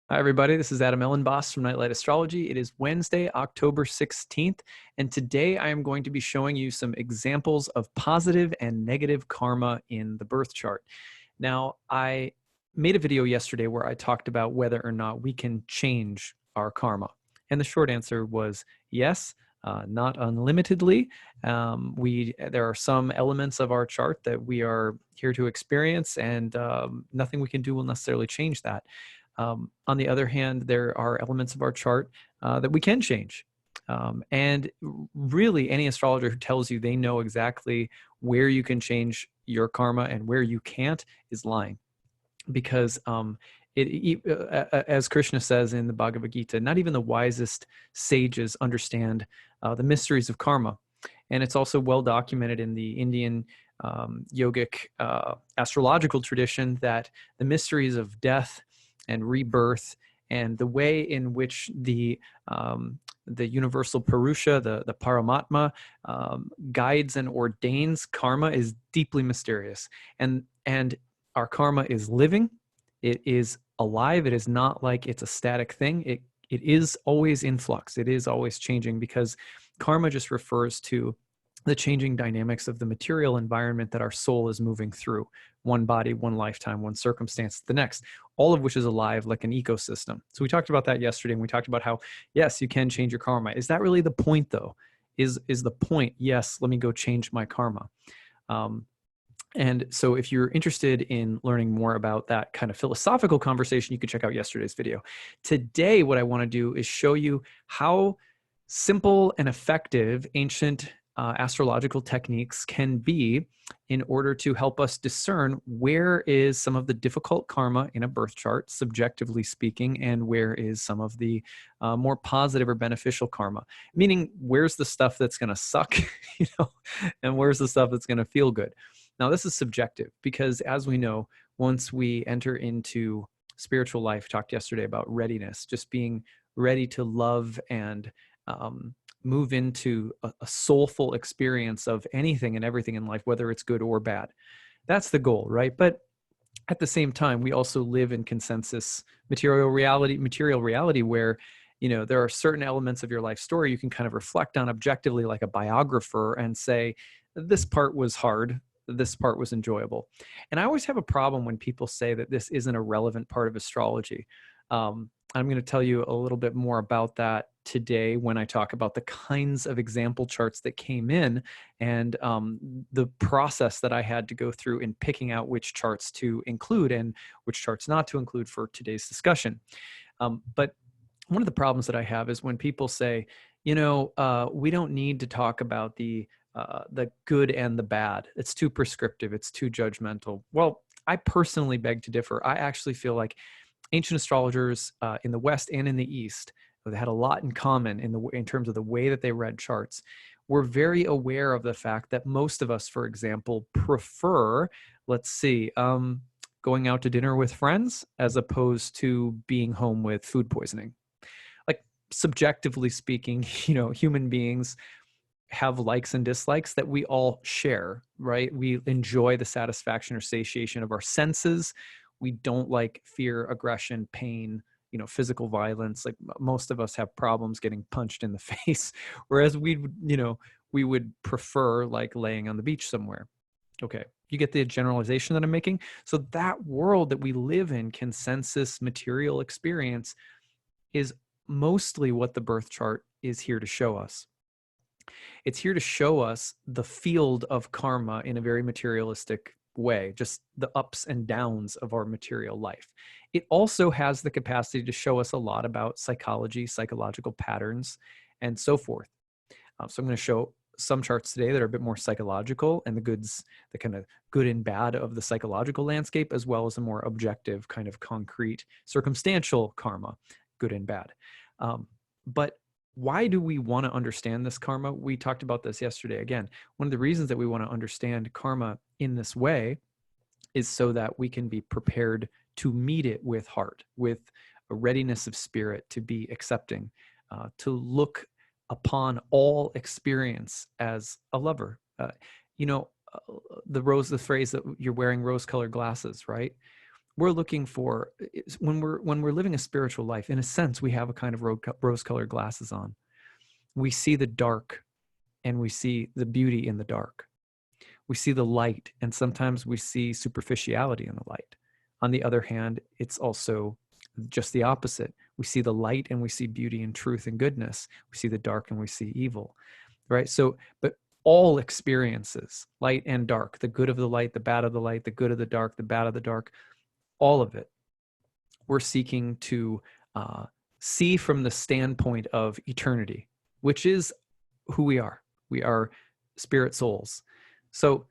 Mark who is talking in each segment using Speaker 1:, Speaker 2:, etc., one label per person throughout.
Speaker 1: Hi, everybody. This is Adam Elenbaas from Nightlight Astrology. It is Wednesday, October 16th, and today I am going to be showing you some examples of positive and negative karma in the birth chart. Now, I made a video yesterday where I talked about whether or not we can change our karma. And the short answer was yes, not unlimitedly. There are some elements of our chart that we are here to experience, and nothing we can do will necessarily change that. On the other hand, there are elements of our chart that we can change. And really, any astrologer who tells you they know exactly where you can change your karma and where you can't is lying. Because as Krishna says in the Bhagavad Gita, not even the wisest sages understand the mysteries of karma. And it's also well documented in the Indian yogic astrological tradition that the mysteries of death and rebirth and the way in which the universal Purusha, the Paramatma, guides and ordains karma is deeply mysterious. And our karma is living. It is alive. It is not like it's a static thing. It is always in flux. It is always changing, because karma just refers to the changing dynamics of the material environment that our soul is moving through. One body, one lifetime, one circumstance to the next, all of which is alive like an ecosystem. So we talked about that yesterday, and we talked about how, yes, you can change your karma. Is that really the point, though? Is the point, yes, let me go change my karma? And so if you're interested in learning more about that kind of philosophical conversation, you can check out yesterday's video. Today, what I want to do is show you how simple and effective ancient astrological techniques can be in order to help us discern where is some of the difficult karma in a birth chart, subjectively speaking, and where is some of the more positive or beneficial karma. Meaning, where's the stuff that's going to suck, and where's the stuff that's going to feel good. Now, this is subjective because, as we know, once we enter into spiritual life, talked yesterday about readiness, just being ready to love and move into a soulful experience of anything and everything in life, whether it's good or bad. That's the goal, right? But at the same time, we also live in consensus material reality where, there are certain elements of your life story you can kind of reflect on objectively like a biographer and say, this part was hard, this part was enjoyable. And I always have a problem when people say that this isn't a relevant part of astrology. I'm going to tell you a little bit more about that today when I talk about the kinds of example charts that came in and the process that I had to go through in picking out which charts to include and which charts not to include for today's discussion. But one of the problems that I have is when people say, we don't need to talk about the good and the bad. It's too prescriptive. It's too judgmental. Well, I personally beg to differ. I actually feel like ancient astrologers in the West and in the East, they had a lot in common in terms of the way that they read charts. We're very aware of the fact that most of us, for example, prefer, let's see, going out to dinner with friends as opposed to being home with food poisoning. Like, subjectively speaking, human beings have likes and dislikes that we all share, right? We enjoy the satisfaction or satiation of our senses. We don't like fear, aggression, pain, physical violence. Like, most of us have problems getting punched in the face, whereas we would prefer like laying on the beach somewhere. Okay, you get the generalization that I'm making? So that world that we live in, consensus material experience, is mostly what the birth chart is here to show us. It's here to show us the field of karma in a very materialistic way, just the ups and downs of our material life. It also has the capacity to show us a lot about psychology, psychological patterns, and so forth. So I'm going to show some charts today that are a bit more psychological and the kind of good and bad of the psychological landscape, as well as a more objective kind of concrete circumstantial karma, good and bad. But why do we want to understand this karma? We talked about this yesterday. Again, one of the reasons that we want to understand karma in this way is so that we can be prepared to meet it with heart, with a readiness of spirit, to be accepting, to look upon all experience as a lover. The phrase that you're wearing rose-colored glasses, right? we're looking for, when we're living a spiritual life, in a sense, we have a kind of rose-colored glasses on. We see the dark and we see the beauty in the dark. We see the light, and sometimes we see superficiality in the light. On the other hand, it's also just the opposite. We see the light and we see beauty and truth and goodness. We see the dark and we see evil, right? So, but all experiences, light and dark, the good of the light, the bad of the light, the good of the dark, the bad of the dark, all of it, we're seeking to see from the standpoint of eternity, which is who we are. We are spirit souls. So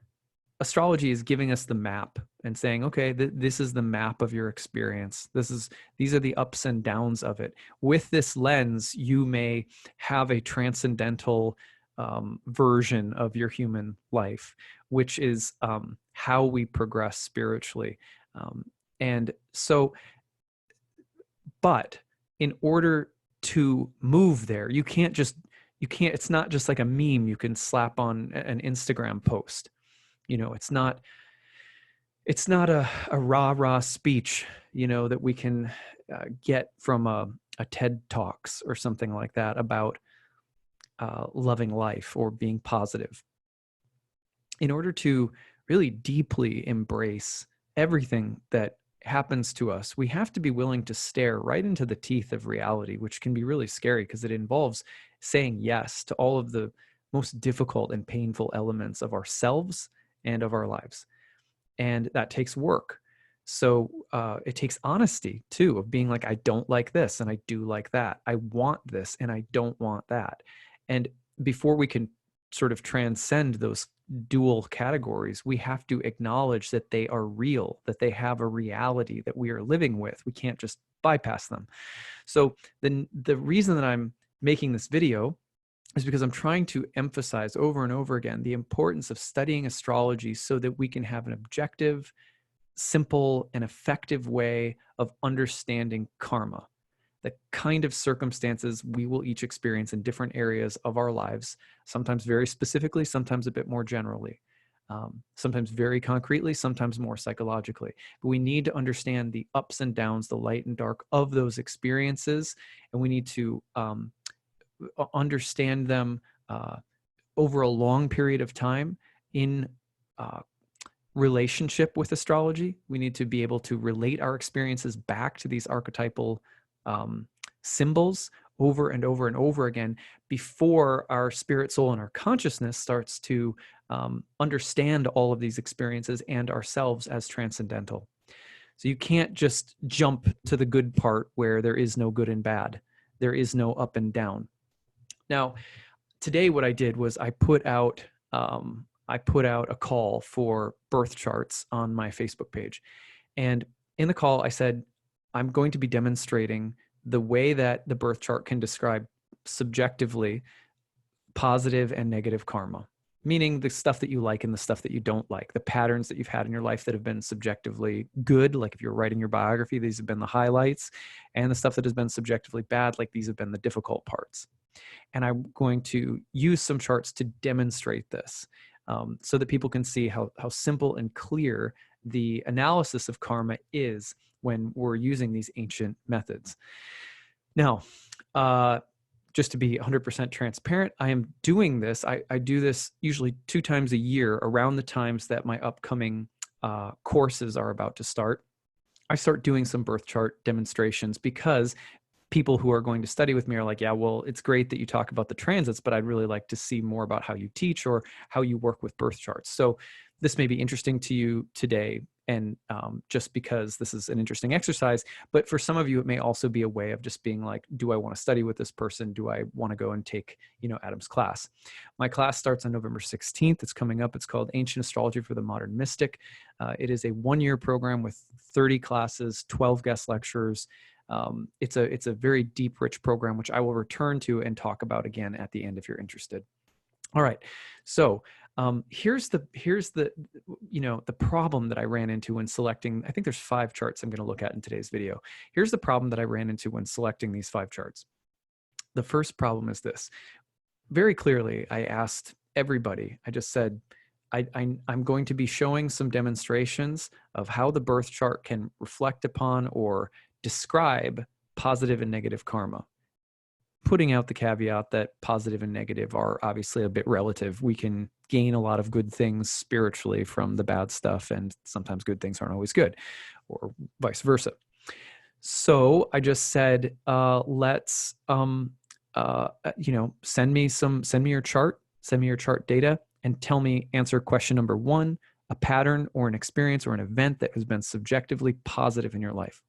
Speaker 1: astrology is giving us the map and saying, okay, this is the map of your experience. These are the ups and downs of it. With this lens, you may have a transcendental version of your human life, which is how we progress spiritually. And so, but in order to move there, it's not just like a meme you can slap on an Instagram post. It's not a rah-rah speech, that we can get from a TED Talks or something like that about loving life or being positive. In order to really deeply embrace everything that happens to us, we have to be willing to stare right into the teeth of reality, which can be really scary because it involves saying yes to all of the most difficult and painful elements of ourselves and of our lives. And that takes work. So it takes honesty too, of being like, I don't like this and I do like that. I want this and I don't want that. And before we can sort of transcend those dual categories, we have to acknowledge that they are real, that they have a reality that we are living with. We can't just bypass them. So the reason that I'm making this video is because I'm trying to emphasize over and over again the importance of studying astrology so that we can have an objective, simple, and effective way of understanding karma, the kind of circumstances we will each experience in different areas of our lives, sometimes very specifically, sometimes a bit more generally, sometimes very concretely, sometimes more psychologically. But we need to understand the ups and downs, the light and dark of those experiences, and we need to understand them over a long period of time in relationship with astrology. We need to be able to relate our experiences back to these archetypal symbols over and over and over again before our spirit, soul, and our consciousness starts to understand all of these experiences and ourselves as transcendental. So you can't just jump to the good part where there is no good and bad. There is no up and down. Now, today what I did was I put out a call for birth charts on my Facebook page. And in the call, I said, I'm going to be demonstrating the way that the birth chart can describe subjectively positive and negative karma, meaning the stuff that you like and the stuff that you don't like, the patterns that you've had in your life that have been subjectively good, like if you're writing your biography, these have been the highlights, and the stuff that has been subjectively bad, like these have been the difficult parts. And I'm going to use some charts to demonstrate this so that people can see how simple and clear the analysis of karma is when we're using these ancient methods. Now, just to be 100% transparent, I am doing this. I do this usually 2 times a year around the times that my upcoming courses are about to start. I start doing some birth chart demonstrations because people who are going to study with me are like, yeah, well, it's great that you talk about the transits, but I'd really like to see more about how you teach or how you work with birth charts. So this may be interesting to you today, and just because this is an interesting exercise, but for some of you, it may also be a way of just being like, do I want to study with this person? Do I want to go and take, Adam's class? My class starts on November 16th. It's coming up. It's called Ancient Astrology for the Modern Mystic. It is a 1-year program with 30 classes, 12 guest lecturers. It's a very deep, rich program, which I will return to and talk about again at the end if you're interested. All right. So here's the problem that I ran into when selecting. I think there's 5 charts I'm going to look at in today's video. Here's the problem that I ran into when selecting these 5 charts. The first problem is this. Very clearly, I asked everybody, I just said, I'm going to be showing some demonstrations of how the birth chart can reflect upon or describe positive and negative karma, putting out the caveat that positive and negative are obviously a bit relative. We can gain a lot of good things spiritually from the bad stuff, and sometimes good things aren't always good, or vice versa. So I just said, let's, send me your chart data, and answer question number 1, a pattern or an experience or an event that has been subjectively positive in your life.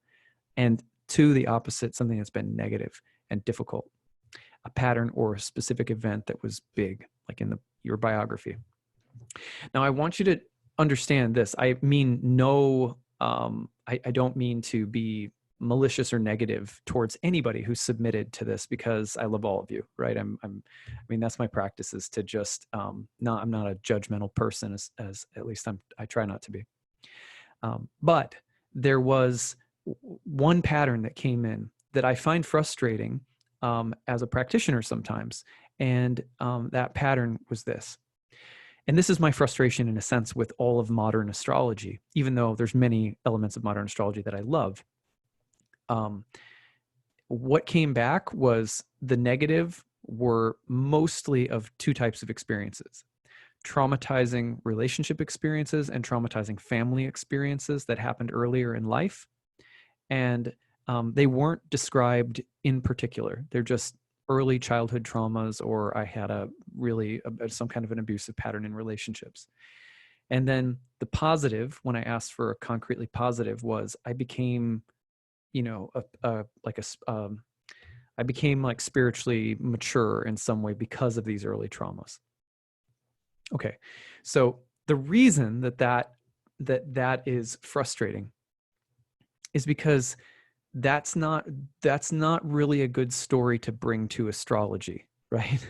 Speaker 1: And 2, the opposite, something that's been negative and difficult, a pattern or a specific event that was big, like in your biography. Now, I want you to understand this. I mean, I don't mean to be malicious or negative towards anybody who submitted to this, because I love all of you, right? I mean, that's my practice, is to just, I'm not a judgmental person, as at least I try not to be. But there was one pattern that came in that I find frustrating as a practitioner sometimes. And that pattern was this. And this is my frustration in a sense with all of modern astrology, even though there's many elements of modern astrology that I love. What came back was the negative were mostly of 2 types of experiences: traumatizing relationship experiences and traumatizing family experiences that happened earlier in life. And they weren't described in particular. They're just early childhood traumas, or I had some kind of an abusive pattern in relationships. And then the positive, when I asked for a concretely positive, was I became, I became like spiritually mature in some way because of these early traumas. Okay, so the reason that is frustrating is because that's not really a good story to bring to astrology, right?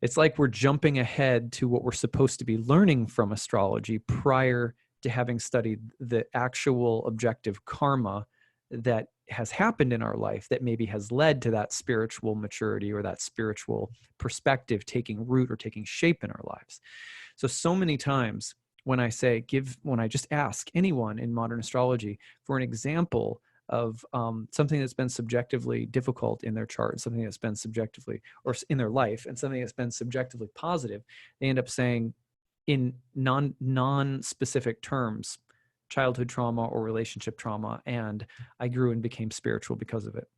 Speaker 1: It's like we're jumping ahead to what we're supposed to be learning from astrology prior to having studied the actual objective karma that has happened in our life that maybe has led to that spiritual maturity or that spiritual perspective taking root or taking shape in our lives. So many times when I just ask anyone in modern astrology for an example of something that's been subjectively difficult in their chart, something that's been subjectively, or in their life, and something that's been subjectively positive, they end up saying in non-specific terms, childhood trauma or relationship trauma, and I grew and became spiritual because of it.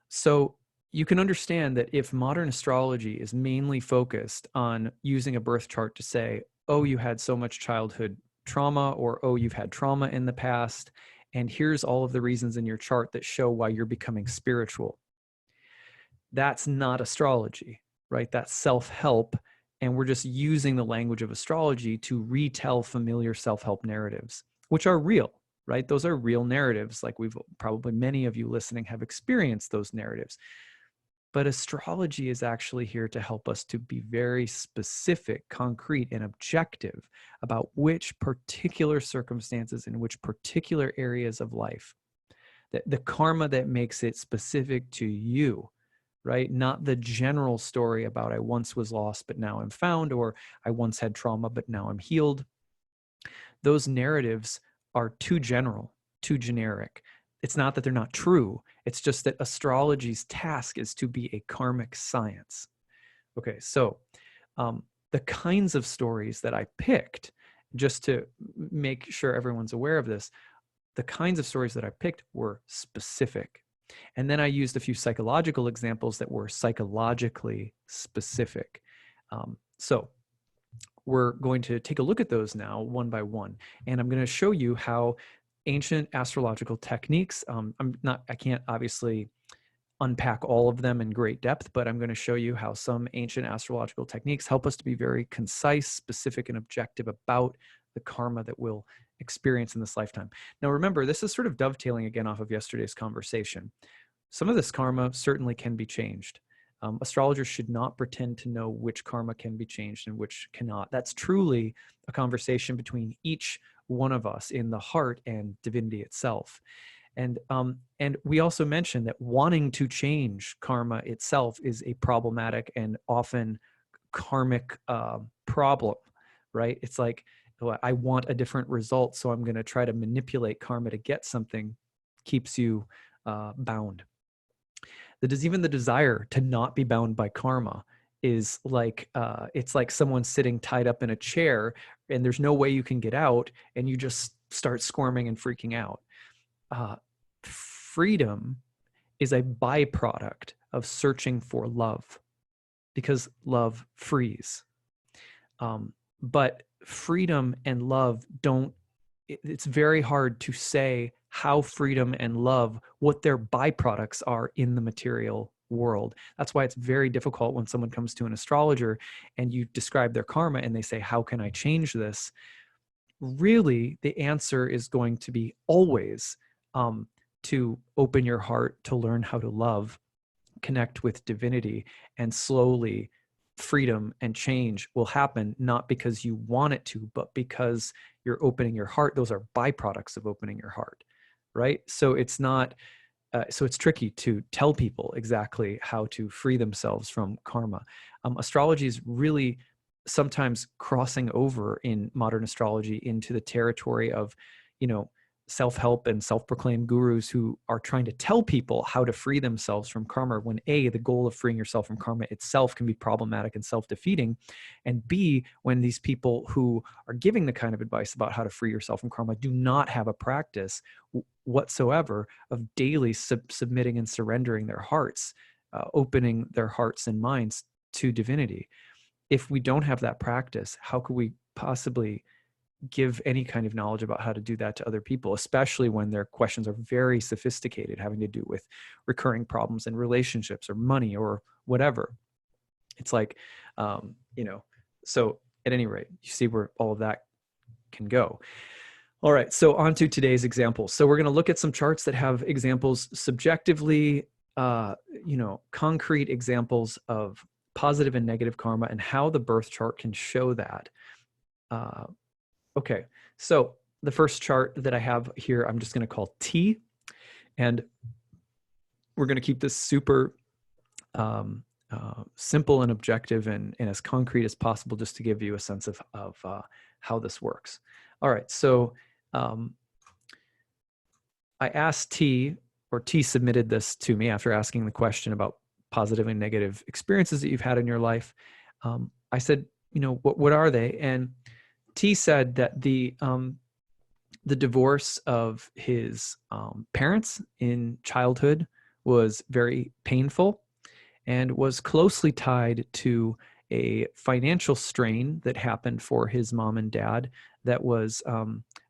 Speaker 1: So you can understand that if modern astrology is mainly focused on using a birth chart to say, oh, you had so much childhood trauma, or oh, you've had trauma in the past, and here's all of the reasons in your chart that show why you're becoming spiritual. That's not astrology, right? That's self-help. And we're just using the language of astrology to retell familiar self-help narratives, which are real, right? Those are real narratives. Like many of you listening have experienced those narratives. But astrology is actually here to help us to be very specific, concrete, and objective about which particular circumstances in which particular areas of life, the karma that makes it specific to you, right? Not the general story about I once was lost, but now I'm found, or I once had trauma, but now I'm healed. Those narratives are too general, too generic. It's not that they're not true. It's just that astrology's task is to be a karmic science. Okay, so the kinds of stories that I picked, just to make sure everyone's aware of this, the kinds of stories that I picked were specific. And then I used a few psychological examples that were psychologically specific. So we're going to take a look at those now one by one. And I'm going to show you how ancient astrological techniques, I can't obviously unpack all of them in great depth, but I'm going to show you how some ancient astrological techniques help us to be very concise, specific, and objective about the karma that we'll experience in this lifetime. Now, remember, this is sort of dovetailing again off of yesterday's conversation. Some of this karma certainly can be changed. Astrologers should not pretend to know which karma can be changed and which cannot. That's truly a conversation between each one of us in the heart and divinity itself. And we also mentioned that wanting to change karma itself is a problematic and often karmic problem. right? It's like, oh, I want a different result, so I'm going to try to manipulate karma to get something, keeps you bound. Even the desire to not be bound by karma is like, it's like someone sitting tied up in a chair and there's no way you can get out, and you just start squirming and freaking out. Freedom is a byproduct of searching for love, because love frees. But freedom and love don't, it's very hard to say how freedom and love, what their byproducts are in the material world. That's why it's very difficult when someone comes to an astrologer and you describe their karma and they say, how can I change this? Really, the answer is going to be always to open your heart to learn how to love, connect with divinity, and slowly freedom and change will happen, not because you want it to, but because you're opening your heart. Those are byproducts of opening your heart, right? So it's not, so it's tricky to tell people exactly how to free themselves from karma. Astrology is really sometimes crossing over in modern astrology into the territory of, self-help and self-proclaimed gurus who are trying to tell people how to free themselves from karma, when A, the goal of freeing yourself from karma itself can be problematic and self-defeating, and B, when these people who are giving the kind of advice about how to free yourself from karma do not have a practice whatsoever of daily submitting and surrendering their hearts, opening their hearts and minds to divinity. If we don't have that practice, how could we possibly give any kind of knowledge about how to do that to other people, especially when their questions are very sophisticated, having to do with recurring problems in relationships or money or whatever? It's like, so at any rate, you see where all of that can go. All right, so on to today's examples. So we're going to look at some charts that have examples subjectively, concrete examples of positive and negative karma and how the birth chart can show that. Okay, so the first chart that I have here, I'm just going to call T, and we're going to keep this super simple and objective and as concrete as possible, just to give you a sense of how this works. All right, so I asked T, or T submitted this to me after asking the question about positive and negative experiences that you've had in your life. I said, what are they? And T said that the divorce of his parents in childhood was very painful and was closely tied to a financial strain that happened for his mom and dad that was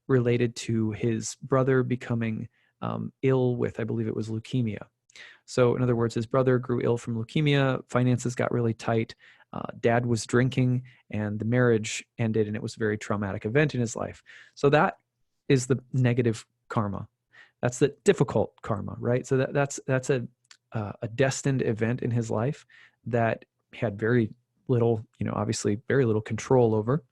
Speaker 1: related to his brother becoming ill with, I believe it was leukemia. So in other words, his brother grew ill from leukemia, finances got really tight, dad was drinking, and the marriage ended, and it was a very traumatic event in his life. So that is the negative karma. That's the difficult karma, right? So that's a destined event in his life that had very little, obviously very little control over.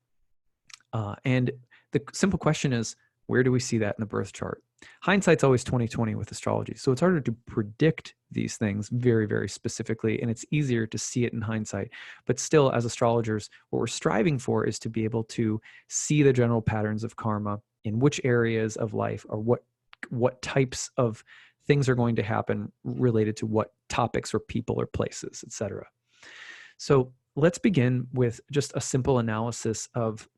Speaker 1: And the simple question is, where do we see that in the birth chart? Hindsight's always 20/20 with astrology. So it's harder to predict these things very, very specifically, and it's easier to see it in hindsight. But still, as astrologers, what we're striving for is to be able to see the general patterns of karma in which areas of life, or what types of things are going to happen related to what topics or people or places, etc. So let's begin with just a simple analysis of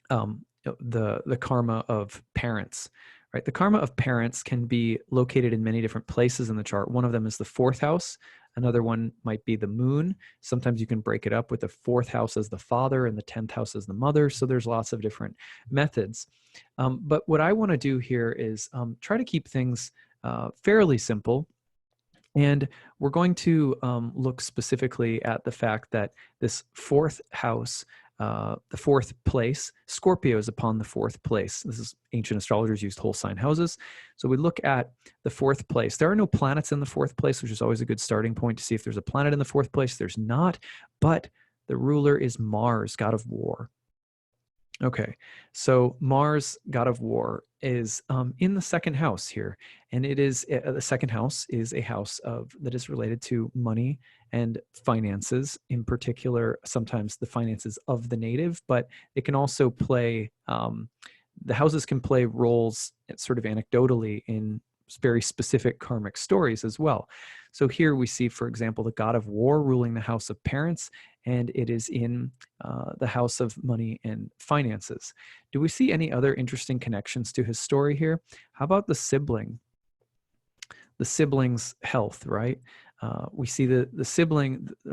Speaker 1: the karma of parents. Right? The karma of parents can be located in many different places in the chart. One of them is the fourth house. Another one might be the moon. Sometimes you can break it up with the fourth house as the father and the 10th house as the mother. So there's lots of different methods. But what I want to do here is try to keep things fairly simple. And we're going to look specifically at the fact that this fourth house, the fourth place, Scorpio is upon the fourth place. This is ancient astrologers used whole sign houses. So we look at the fourth place. There are no planets in the fourth place, which is always a good starting point to see if there's a planet in the fourth place. There's not, but the ruler is Mars, god of war. Okay, so Mars, god of war, is in the second house here, and it is the second house is a house that is related to money and finances, in particular, sometimes the finances of the native, but it can also play the houses can play roles sort of anecdotally in very specific karmic stories as well. So here we see, for example, the god of war ruling the house of parents, and it is in the house of money and finances. Do we see any other interesting connections to his story here? How about the sibling? The siblings' health, right? We see the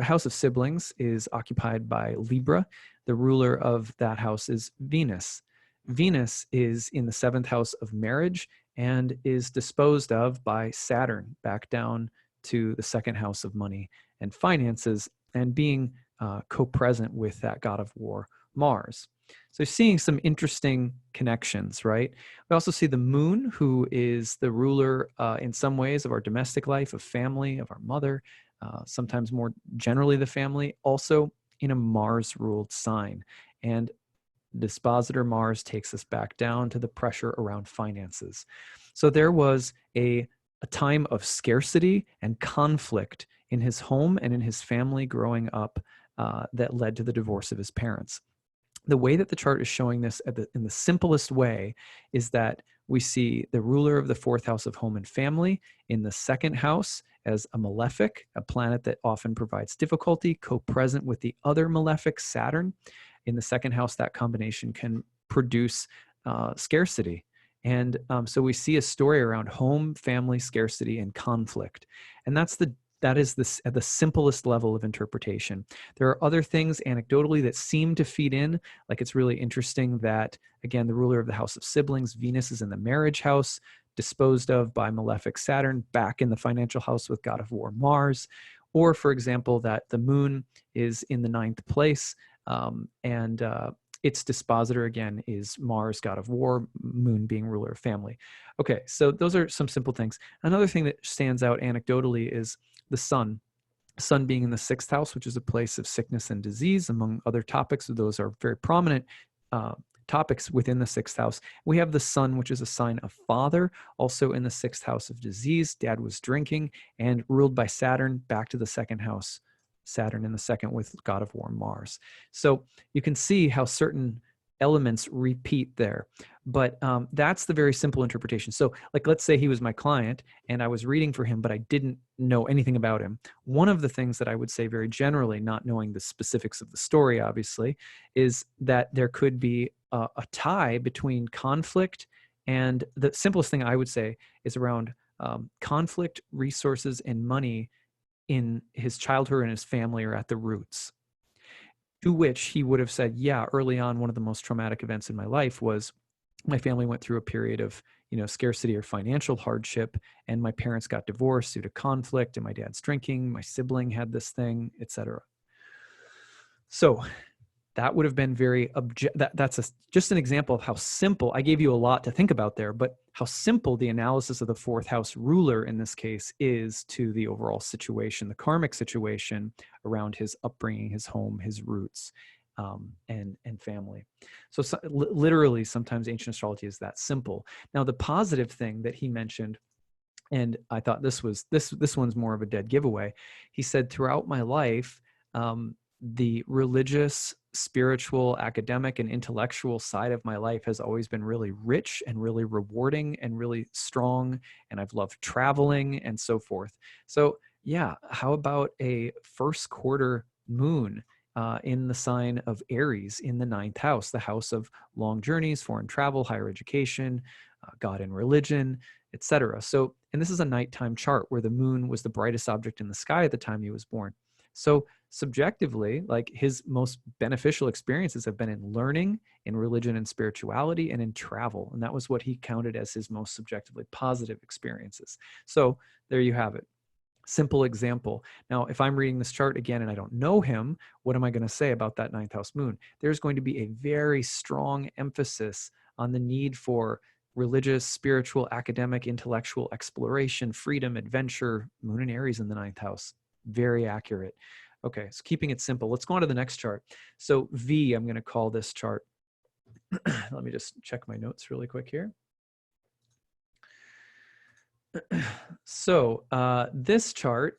Speaker 1: house of siblings is occupied by Libra. The ruler of that house is Venus. Venus is in the seventh house of marriage and is disposed of by Saturn back down to the second house of money and finances, and being co-present with that god of war, Mars. So seeing some interesting connections, right? We also see the moon, who is the ruler in some ways of our domestic life, of family, of our mother, sometimes more generally the family, also in a Mars-ruled sign. And dispositor Mars takes us back down to the pressure around finances. So there was a time of scarcity and conflict in his home and in his family growing up that led to the divorce of his parents. The way that the chart is showing this in the simplest way is that we see the ruler of the fourth house of home and family in the second house as a malefic, a planet that often provides difficulty, co-present with the other malefic, Saturn. In the second house, that combination can produce scarcity. And so we see a story around home, family, scarcity, and conflict. And that is this at the simplest level of interpretation. There are other things anecdotally that seem to feed in, like it's really interesting that, again, the ruler of the house of siblings, Venus, is in the marriage house, disposed of by malefic Saturn, back in the financial house with god of war, Mars. Or, for example, that the moon is in the ninth place, and its dispositor, again, is Mars, god of war, moon being ruler of family. Okay, so those are some simple things. Another thing that stands out anecdotally is the sun. Sun being in the sixth house, which is a place of sickness and disease, among other topics. Those are very prominent topics within the sixth house. We have the sun, which is a sign of father, also in the sixth house of disease. Dad was drinking and ruled by Saturn, back to the second house. Saturn in the second with god of war, Mars. So you can see how certain elements repeat there. But that's the very simple interpretation. So like, let's say he was my client and I was reading for him, but I didn't know anything about him. One of the things that I would say very generally, not knowing the specifics of the story, obviously, is that there could be a tie between conflict, and the simplest thing I would say is around conflict, resources, and money in his childhood and his family are at the roots. To which he would have said, yeah, early on, one of the most traumatic events in my life was my family went through a period of, scarcity or financial hardship, and my parents got divorced due to conflict, and my dad's drinking, my sibling had this thing, etc. So that would have been that's just an example of how simple. I gave you a lot to think about there, but how simple the analysis of the fourth house ruler in this case is to the overall situation, the karmic situation around his upbringing, his home, his roots, and family. So literally, sometimes ancient astrology is that simple. Now, the positive thing that he mentioned, and I thought this one's more of a dead giveaway. He said, throughout my life, the religious, spiritual, academic, and intellectual side of my life has always been really rich and really rewarding and really strong. And I've loved traveling and so forth. So yeah, how about a first quarter moon in the sign of Aries in the ninth house, the house of long journeys, foreign travel, higher education, God and religion, etc. So, and this is a nighttime chart where the moon was the brightest object in the sky at the time he was born. So subjectively, like, his most beneficial experiences have been in learning, in religion and spirituality, and in travel. And that was what he counted as his most subjectively positive experiences. So there you have it. Simple example. Now, if I'm reading this chart again and I don't know him, what am I going to say about that ninth house moon? There's going to be a very strong emphasis on the need for religious, spiritual, academic, intellectual exploration, freedom, adventure. Moon and Aries in the ninth house. Very accurate. Okay, so keeping it simple. Let's go on to the next chart. So V, I'm going to call this chart. Let me just check my notes really quick here. So this chart,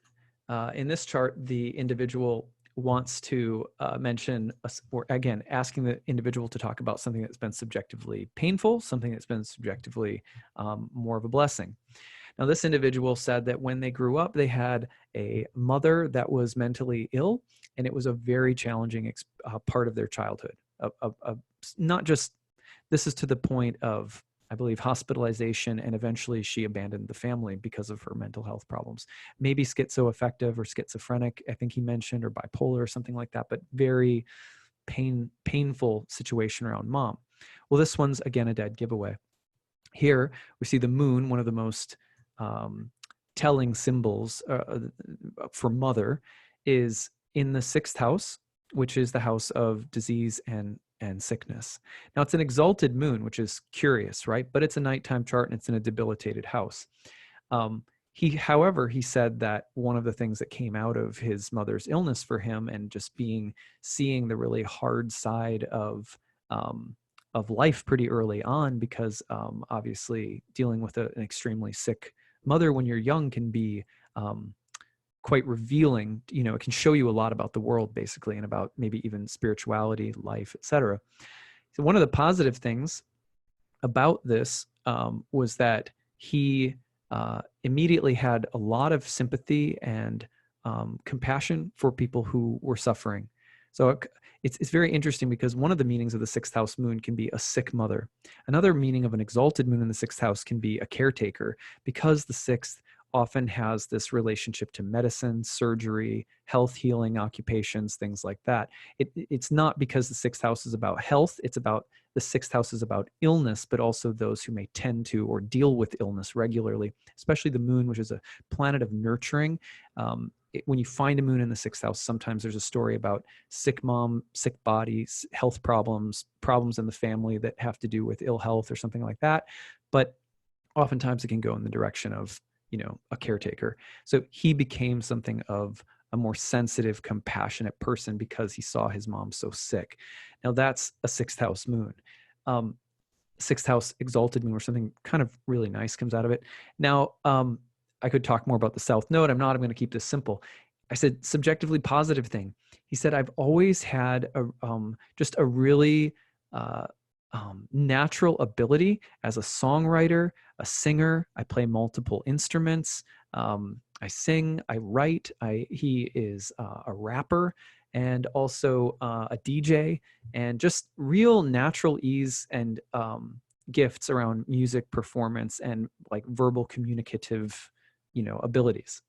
Speaker 1: in this chart, the individual wants to mention, or again, asking the individual to talk about something that's been subjectively painful, something that's been subjectively more of a blessing. Now, this individual said that when they grew up, they had a mother that was mentally ill, and it was a very challenging part of their childhood. Not just, this is to the point of, I believe, hospitalization, and eventually she abandoned the family because of her mental health problems. Maybe schizoaffective or schizophrenic, I think he mentioned, or bipolar or something like that, but very painful situation around mom. Well, this one's, again, a dead giveaway. Here we see the moon, one of the most telling symbols for mother, is in the sixth house, which is the house of disease and sickness. Now, it's an exalted moon, which is curious, right? But it's a nighttime chart and it's in a debilitated house. However, he said that one of the things that came out of his mother's illness for him, and just seeing the really hard side of life pretty early on, because obviously dealing with an extremely sick mother when you're young can be quite revealing. It can show you a lot about the world, basically, and about maybe even spirituality, life, etc. So one of the positive things about this was that he immediately had a lot of sympathy and compassion for people who were suffering. So it's very interesting, because one of the meanings of the sixth house moon can be a sick mother. Another meaning of an exalted moon in the sixth house can be a caretaker, because the sixth often has this relationship to medicine, surgery, health, healing, occupations, things like that. It's not because the sixth house is about health. It's about, the sixth house is about illness, but also those who may tend to or deal with illness regularly, especially the moon, which is a planet of nurturing. When you find a moon in the sixth house, sometimes there's a story about sick mom, sick bodies, health problems in the family that have to do with ill health or something like that. But oftentimes it can go in the direction of, a caretaker. So he became something of a more sensitive, compassionate person because he saw his mom so sick. Now that's a sixth house moon. Sixth house exalted moon, where something kind of really nice comes out of it. Now, I could talk more about the South Node. I'm going to keep this simple. I said subjectively positive thing. He said, I've always had just a really natural ability as a songwriter, a singer. I play multiple instruments. I sing, I write. He is a rapper, and also a DJ, and just real natural ease and gifts around music performance and like verbal communicative abilities.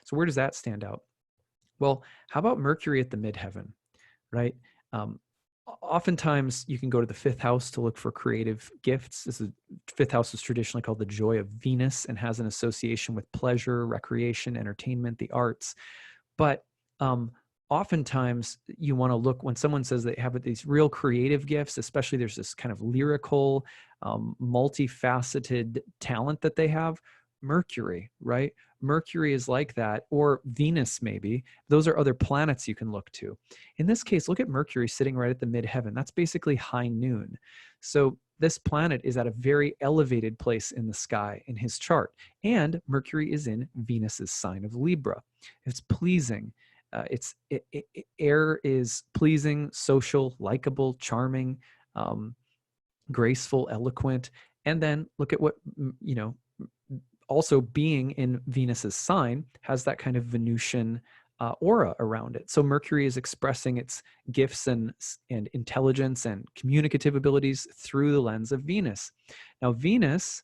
Speaker 1: So where does that stand out? Well, how about Mercury at the midheaven, right? Oftentimes you can go to the fifth house to look for creative gifts. Fifth house is traditionally called the joy of Venus and has an association with pleasure, recreation, entertainment, the arts. But oftentimes you want to look, when someone says they have these real creative gifts, especially there's this kind of lyrical, multifaceted talent that they have. Mercury, right? Mercury is like that, or Venus maybe. Those are other planets you can look to. In this case, look at Mercury sitting right at the midheaven. That's basically high noon. So this planet is at a very elevated place in the sky in his chart. And Mercury is in Venus's sign of Libra. It's pleasing. Air is pleasing, social, likable, charming, graceful, eloquent. And then look at what, also being in Venus's sign has that kind of Venusian aura around it. So Mercury is expressing its gifts and intelligence and communicative abilities through the lens of Venus. Now, Venus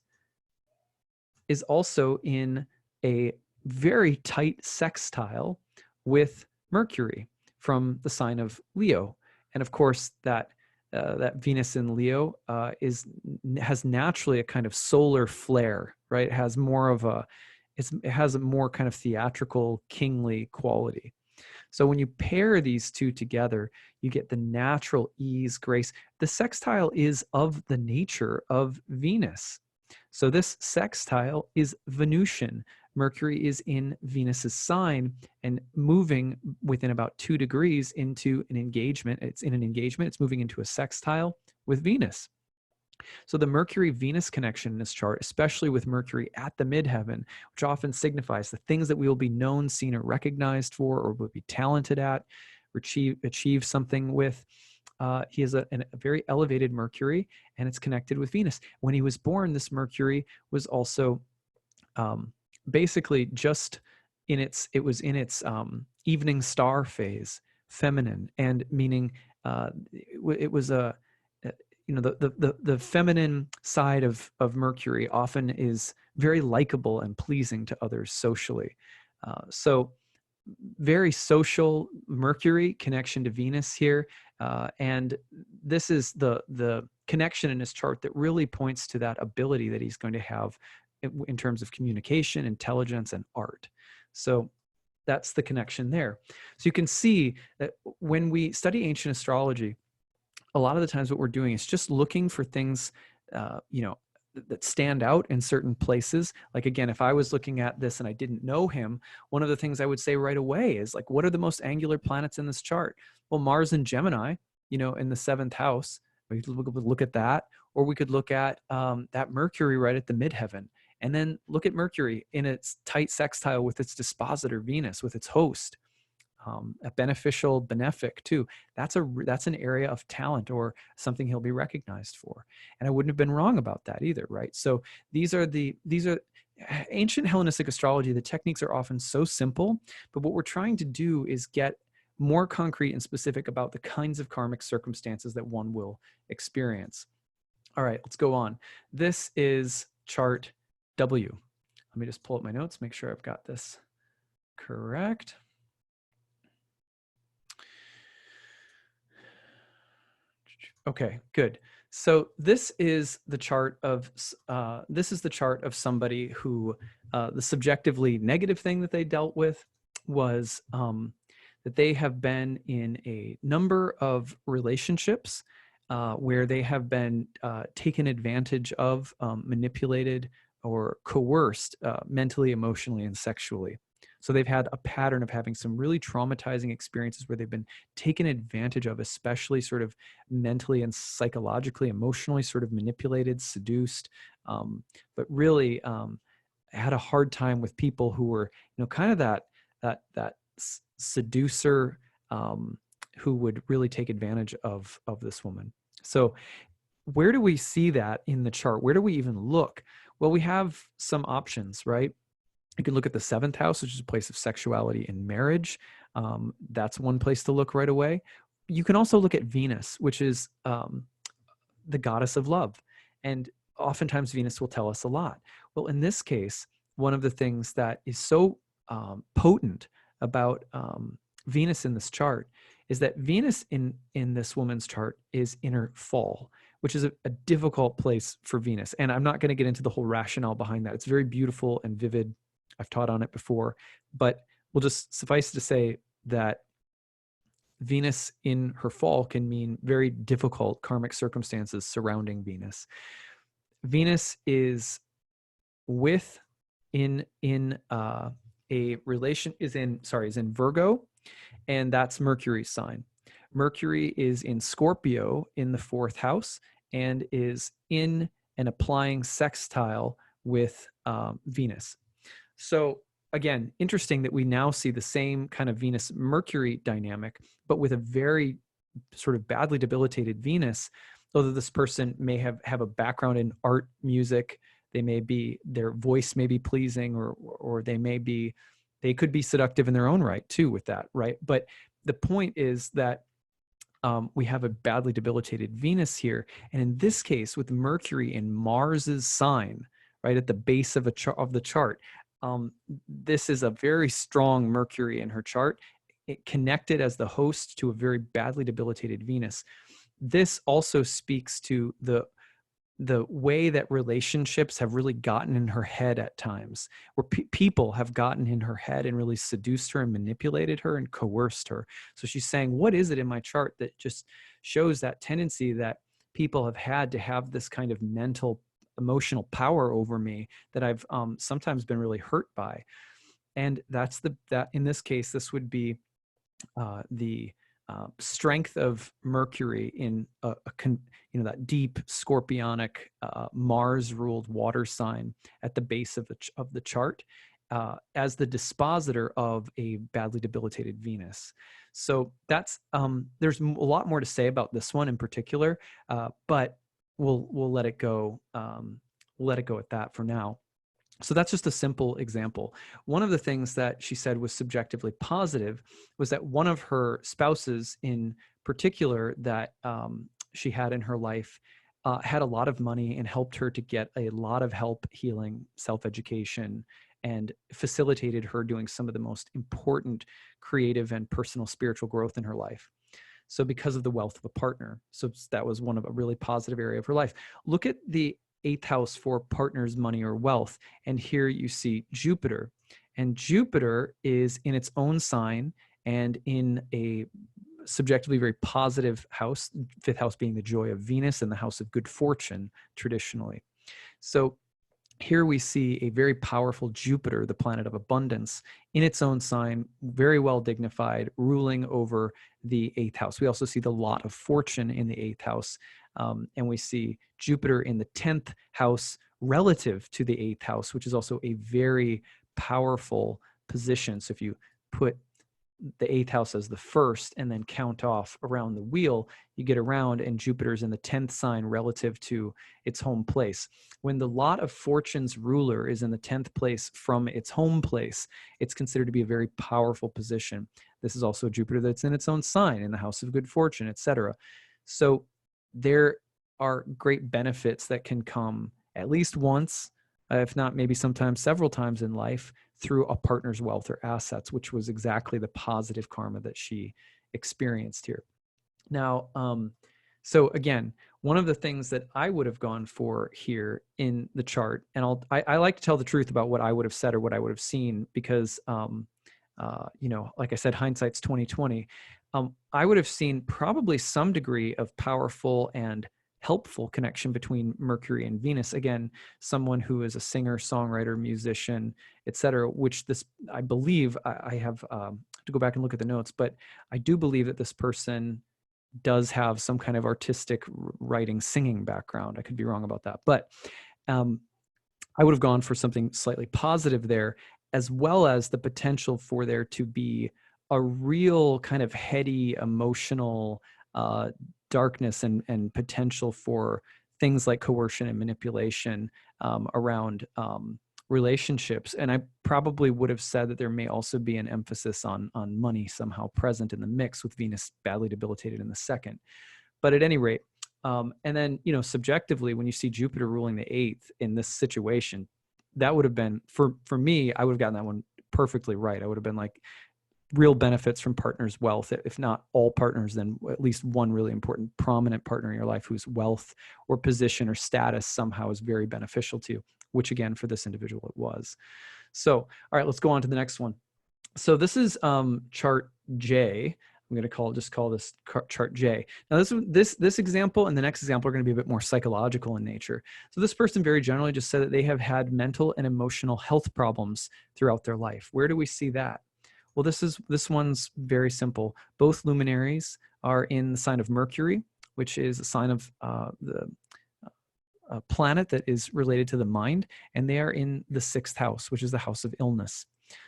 Speaker 1: is also in a very tight sextile with Mercury from the sign of Leo. And of course, that Venus in Leo has naturally a kind of solar flair, right? It has it has a more kind of theatrical, kingly quality. So when you pair these two together, you get the natural ease, grace. The sextile is of the nature of Venus. So this sextile is Venusian. Mercury is in Venus's sign and moving within about 2 degrees into an engagement. It's in an engagement. It's moving into a sextile with Venus. So the Mercury-Venus connection in this chart, especially with Mercury at the midheaven, which often signifies the things that we will be known, seen, or recognized for, or will be talented at, achieve something with. He has a very elevated Mercury, and it's connected with Venus. When he was born, this Mercury was also basically just it was in its evening star phase, feminine, and meaning it was the feminine side of Mercury often is very likable and pleasing to others socially. So very social Mercury connection to Venus here. And this is the connection in his chart that really points to that ability that he's going to have in terms of communication, intelligence, and art. So that's the connection there. So you can see that when we study ancient astrology, a lot of the times what we're doing is just looking for things, that stand out in certain places. Like, again, if I was looking at this and I didn't know him, one of the things I would say right away is like, what are the most angular planets in this chart? Well, Mars and Gemini, in the 7th house, we could look at that, or we could look at that Mercury right at the midheaven, and then look at Mercury in its tight sextile with its dispositor Venus, with its host. A benefic too. That's an area of talent or something he'll be recognized for. And I wouldn't have been wrong about that either, right? So these are ancient Hellenistic astrology. The techniques are often so simple, but what we're trying to do is get more concrete and specific about the kinds of karmic circumstances that one will experience. All right, let's go on. This is chart W. Let me just pull up my notes, make sure I've got this correct. Okay, good. So this is the chart of somebody who the subjectively negative thing that they dealt with was that they have been in a number of relationships where they have been taken advantage of, manipulated, or coerced mentally, emotionally, and sexually. So they've had a pattern of having some really traumatizing experiences where they've been taken advantage of, especially sort of mentally and psychologically, emotionally, sort of manipulated, seduced, but really had a hard time with people who were, kind of that seducer who would really take advantage of this woman. So where do we see that in the chart? Where do we even look? Well, we have some options, right? You can look at the 7th house, which is a place of sexuality and marriage. That's one place to look right away. You can also look at Venus, which is the goddess of love. And oftentimes Venus will tell us a lot. Well, in this case, one of the things that is so potent about Venus in this chart is that Venus in this woman's chart is in her fall, which is a difficult place for Venus. And I'm not going to get into the whole rationale behind that. It's very beautiful and vivid. I've taught on it before, but we'll just suffice to say that Venus in her fall can mean very difficult karmic circumstances surrounding Venus. Venus is in Virgo, and that's Mercury's sign. Mercury is in Scorpio in the 4th house and is in an applying sextile with Venus. So again, interesting that we now see the same kind of Venus-Mercury dynamic, but with a very sort of badly debilitated Venus, although this person may have a background in art, music, their voice may be pleasing, or they could be seductive in their own right too with that, right? But the point is that we have a badly debilitated Venus here. And in this case, with Mercury in Mars's sign, right at the base of the chart, this is a very strong Mercury in her chart. It connected as the host to a very badly debilitated Venus. This also speaks to the way that relationships have really gotten in her head at times, where people have gotten in her head and really seduced her and manipulated her and coerced her. So she's saying, what is it in my chart that just shows that tendency that people have had to have this kind of mental, emotional power over me that I've sometimes been really hurt by? And that in this case, this would be the strength of Mercury in that deep scorpionic Mars-ruled water sign at the base of the chart as the dispositor of a badly debilitated Venus. So that's there's a lot more to say about this one in particular, but we'll let it go. We'll let it go at that for now. So that's just a simple example. One of the things that she said was subjectively positive was that one of her spouses in particular that she had in her life had a lot of money and helped her to get a lot of help healing, self-education, and facilitated her doing some of the most important creative and personal spiritual growth in her life. So because of the wealth of a partner. So that was one of a really positive area of her life. Look at the 8th house for partners, money, or wealth. And here you see Jupiter. And Jupiter is in its own sign and in a subjectively very positive house, 5th house being the joy of Venus and the house of good fortune traditionally. So here we see a very powerful Jupiter, the planet of abundance, in its own sign, very well dignified, ruling over the 8th house. We also see the lot of fortune in the 8th house. And we see Jupiter in the 10th house relative to the 8th house, which is also a very powerful position. So if you put the 8th house as the first and then count off around the wheel, you get around and Jupiter's in the 10th sign relative to its home place. When the lot of fortune's ruler is in the 10th place from its home place, it's considered to be a very powerful position. This is also Jupiter that's in its own sign in the house of good fortune, etc. So there are great benefits that can come at least once, if not maybe sometimes several times in life, through a partner's wealth or assets, which was exactly the positive karma that she experienced here. Now, so again, one of the things that I would have gone for here in the chart, and I like to tell the truth about what I would have said or what I would have seen, because like I said, hindsight's 2020. I would have seen probably some degree of powerful and helpful connection between Mercury and Venus. Again, someone who is a singer, songwriter, musician, etc., which this, I believe, I have to go back and look at the notes, but I do believe that this person does have some kind of artistic writing, singing background. I could be wrong about that, but I would have gone for something slightly positive there, as well as the potential for there to be a real kind of heady, emotional darkness and potential for things like coercion and manipulation around relationships. And I probably would have said that there may also be an emphasis on money somehow present in the mix, with Venus badly debilitated in the 2nd. But at any rate, and then, subjectively, when you see Jupiter ruling the 8th in this situation, that would have been, for me, I would have gotten that one perfectly right. I would have been like, real benefits from partners' wealth, if not all partners, then at least one really important, prominent partner in your life whose wealth or position or status somehow is very beneficial to you, which again, for this individual, it was. So, all right, let's go on to the next one. So this is chart J. I'm going to just call this chart J. Now this example and the next example are going to be a bit more psychological in nature. So this person very generally just said that they have had mental and emotional health problems throughout their life. Where do we see that? Well, this one's very simple. Both luminaries are in the sign of Mercury, which is a sign of the planet that is related to the mind, and they are in the 6th house, which is the house of illness.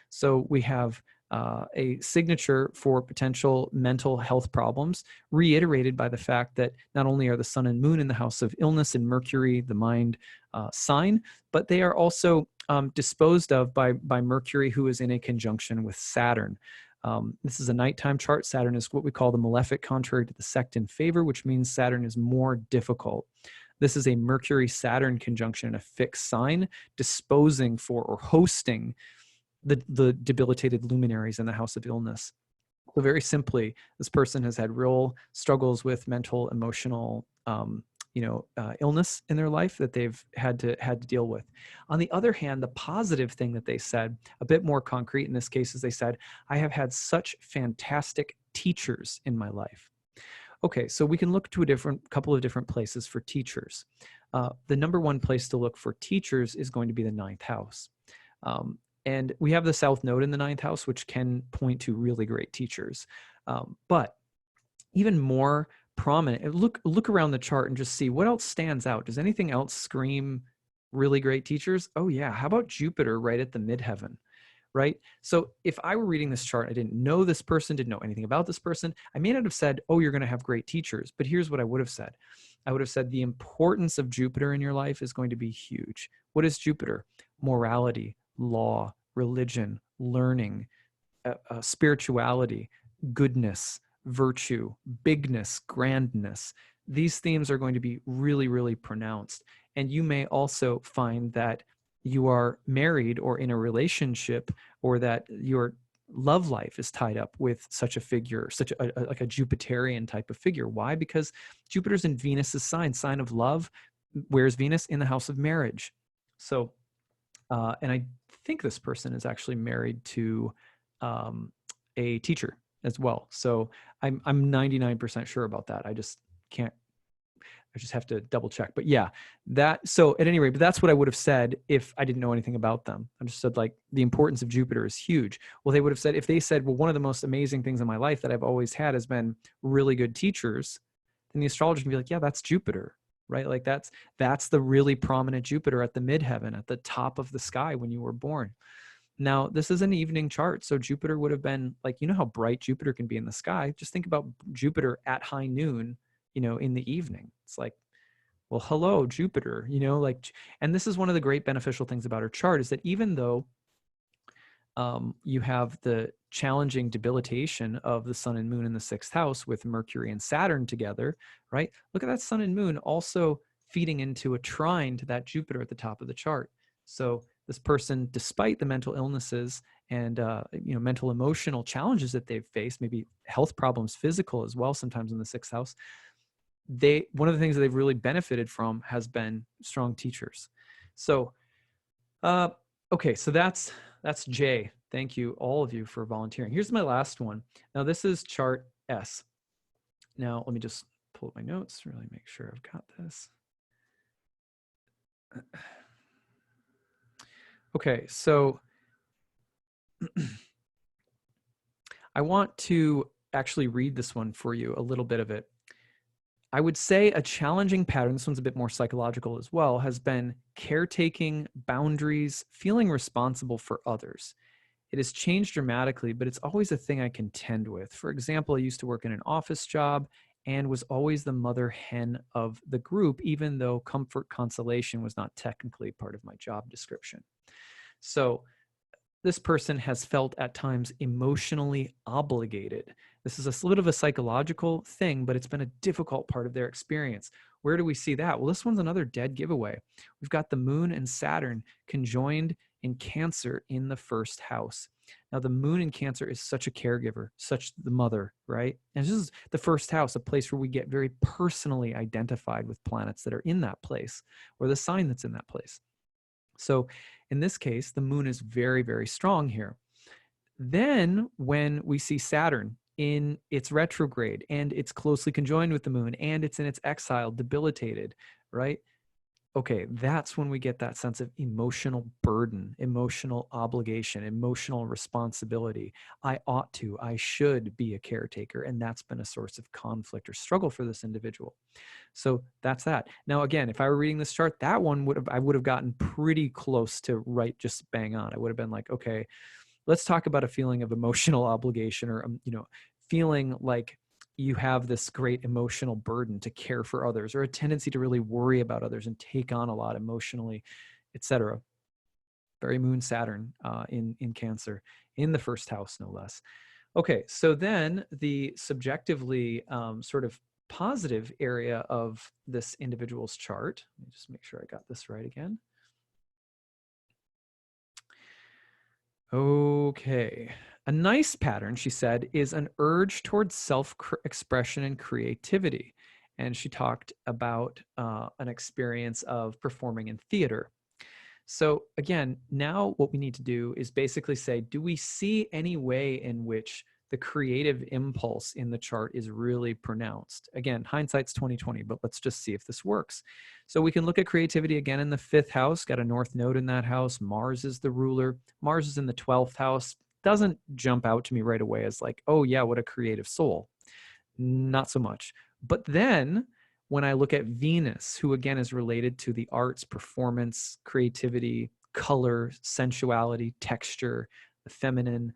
Speaker 1: So we have a signature for potential mental health problems, reiterated by the fact that not only are the sun and moon in the house of illness and Mercury, the mind sign, but they are also disposed of by Mercury, who is in a conjunction with Saturn. This is a nighttime chart. Saturn is what we call the malefic, contrary to the sect in favor, which means Saturn is more difficult. This is a Mercury-Saturn conjunction in a fixed sign, disposing for or hosting the debilitated luminaries in the house of illness. So very simply, this person has had real struggles with mental, emotional, illness in their life that they've had to deal with. On the other hand, the positive thing that they said, a bit more concrete in this case, is they said, I have had such fantastic teachers in my life. Okay, so we can look to a couple of different places for teachers. The number one place to look for teachers is going to be the 9th house. And we have the South Node in the 9th house, which can point to really great teachers. But even more prominent. Look around the chart and just see what else stands out. Does anything else scream really great teachers? Oh yeah, how about Jupiter right at the midheaven? Right? So if I were reading this chart, I didn't know this person, didn't know anything about this person, I may not have said, oh, you're going to have great teachers. But here's what I would have said. I would have said the importance of Jupiter in your life is going to be huge. What is Jupiter? Morality, law, religion, learning, spirituality, goodness, virtue, bigness, grandness. These themes are going to be really, really pronounced. And you may also find that you are married or in a relationship, or that your love life is tied up with such a figure, such like a Jupiterian type of figure. Why? Because Jupiter's in Venus's sign of love. Where's Venus? In the house of marriage. So, and I think this person is actually married to a teacher as well. So I'm 99% sure about that. I just can't. I just have to double check. But yeah, so at any rate, but that's what I would have said if I didn't know anything about them. I just said, like, the importance of Jupiter is huge. Well, they would have said, if they said, well, one of the most amazing things in my life that I've always had has been really good teachers, then the astrologer can be like, yeah, that's Jupiter, right? Like that's the really prominent Jupiter at the midheaven, at the top of the sky when you were born. Now, this is an evening chart, so Jupiter would have been like, you know how bright Jupiter can be in the sky? Just think about Jupiter at high noon, in the evening. It's like, well, hello, Jupiter, like, and this is one of the great beneficial things about our chart, is that even though you have the challenging debilitation of the sun and moon in the sixth house with Mercury and Saturn together, right? Look at that sun and moon also feeding into a trine to that Jupiter at the top of the chart. So this person, despite the mental illnesses and mental emotional challenges that they've faced, maybe health problems, physical as well, sometimes in the sixth house, one of the things that they've really benefited from has been strong teachers. So, okay, so that's Jay. Thank you, all of you, for volunteering. Here's my last one. Now, this is chart S. Now, let me just pull up my notes, really make sure I've got this. Okay, so I want to actually read this one for you, a little bit of it. I would say a challenging pattern, this one's a bit more psychological as well, has been caretaking, boundaries, feeling responsible for others. It has changed dramatically, but it's always a thing I contend with. For example, I used to work in an office job and was always the mother hen of the group, even though comfort consolation was not technically part of my job description. So this person has felt at times emotionally obligated. This is a little bit of a psychological thing, but it's been a difficult part of their experience. Where do we see that? Well, this one's another dead giveaway. We've got the moon and Saturn conjoined in Cancer in the first house. Now, the moon in Cancer is such a caregiver, such the mother, right? And this is the first house, a place where we get very personally identified with planets that are in that place, or the sign that's in that place. So in this case, the moon is very, very strong here. Then when we see Saturn in its retrograde and it's closely conjoined with the moon and it's in its exile, debilitated, right? Okay, that's when we get that sense of emotional burden, emotional obligation, emotional responsibility. I should be a caretaker. And that's been a source of conflict or struggle for this individual. So that's that. Now, again, if I were reading this chart, that one I would have gotten pretty close to right, just bang on. I would have been like, okay, let's talk about a feeling of emotional obligation, or, feeling like you have this great emotional burden to care for others, or a tendency to really worry about others and take on a lot emotionally, etc. Very moon Saturn in Cancer in the first house, no less. Okay, so then the subjectively sort of positive area of this individual's chart. Let me just make sure I got this right again. Okay. A nice pattern, she said, is an urge towards self-expression and creativity. And she talked about an experience of performing in theater. So again, now what we need to do is basically say, do we see any way in which the creative impulse in the chart is really pronounced? Again, hindsight's 20/20, but let's just see if this works. So we can look at creativity again in the fifth house, got a north node in that house. Mars is the ruler. Mars is in the 12th house. Doesn't jump out to me right away as like, oh yeah, what a creative soul. Not so much. But then when I look at Venus, who again is related to the arts, performance, creativity, color, sensuality, texture, the feminine,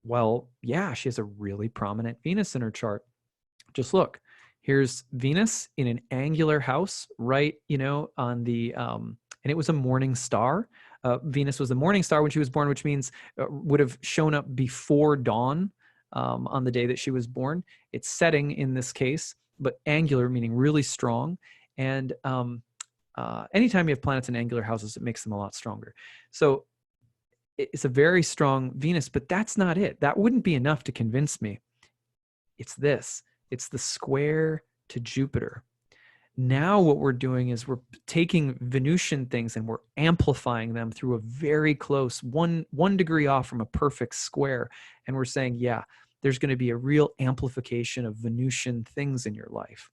Speaker 1: well, yeah, she has a really prominent Venus in her chart. Just look, here's Venus in an angular house, right, on the, and it was a morning star. Venus was a morning star when she was born, which means would have shown up before dawn on the day that she was born. It's setting in this case, but angular, meaning really strong. And anytime you have planets in angular houses, it makes them a lot stronger. So it's a very strong Venus, but that's not it. That wouldn't be enough to convince me. It's this. It's the square to Jupiter. Now what we're doing is we're taking Venusian things and we're amplifying them through a very close one degree off from a perfect square. And we're saying, yeah, there's going to be a real amplification of Venusian things in your life.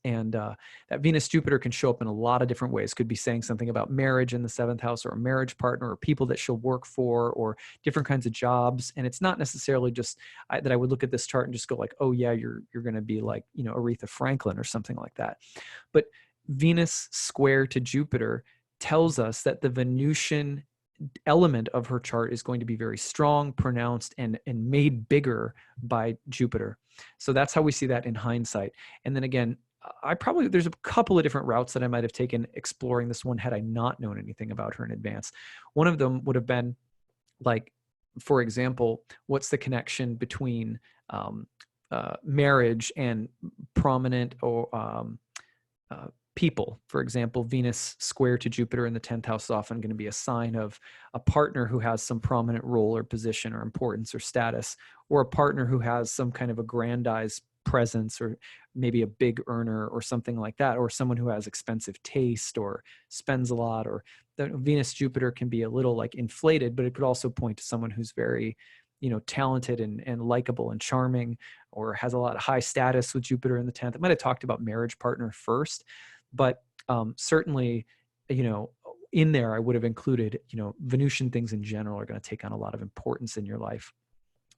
Speaker 1: And that Venus-Jupiter can show up in a lot of different ways. Could be saying something about marriage in the 7th house, or a marriage partner, or people that she'll work for, or different kinds of jobs. And it's not necessarily just that I would look at this chart and just go like, oh yeah, you're going to be like, Aretha Franklin or something like that. But Venus square to Jupiter tells us that the Venusian element of her chart is going to be very strong, pronounced, and made bigger by Jupiter. So that's how we see that in hindsight. And then again, there's a couple of different routes that I might have taken exploring this one had I not known anything about her in advance. One of them would have been like, for example, what's the connection between marriage and prominent or people? For example, Venus square to Jupiter in the 10th house is often going to be a sign of a partner who has some prominent role or position or importance or status, or a partner who has some kind of aggrandized presence, or maybe a big earner or something like that, or someone who has expensive taste or spends a lot. Or the Venus Jupiter can be a little like inflated, but it could also point to someone who's very talented and likable and charming, or has a lot of high status with Jupiter in the 10th. I might have talked about marriage partner first, but certainly in there I would have included Venusian things in general are going to take on a lot of importance in your life.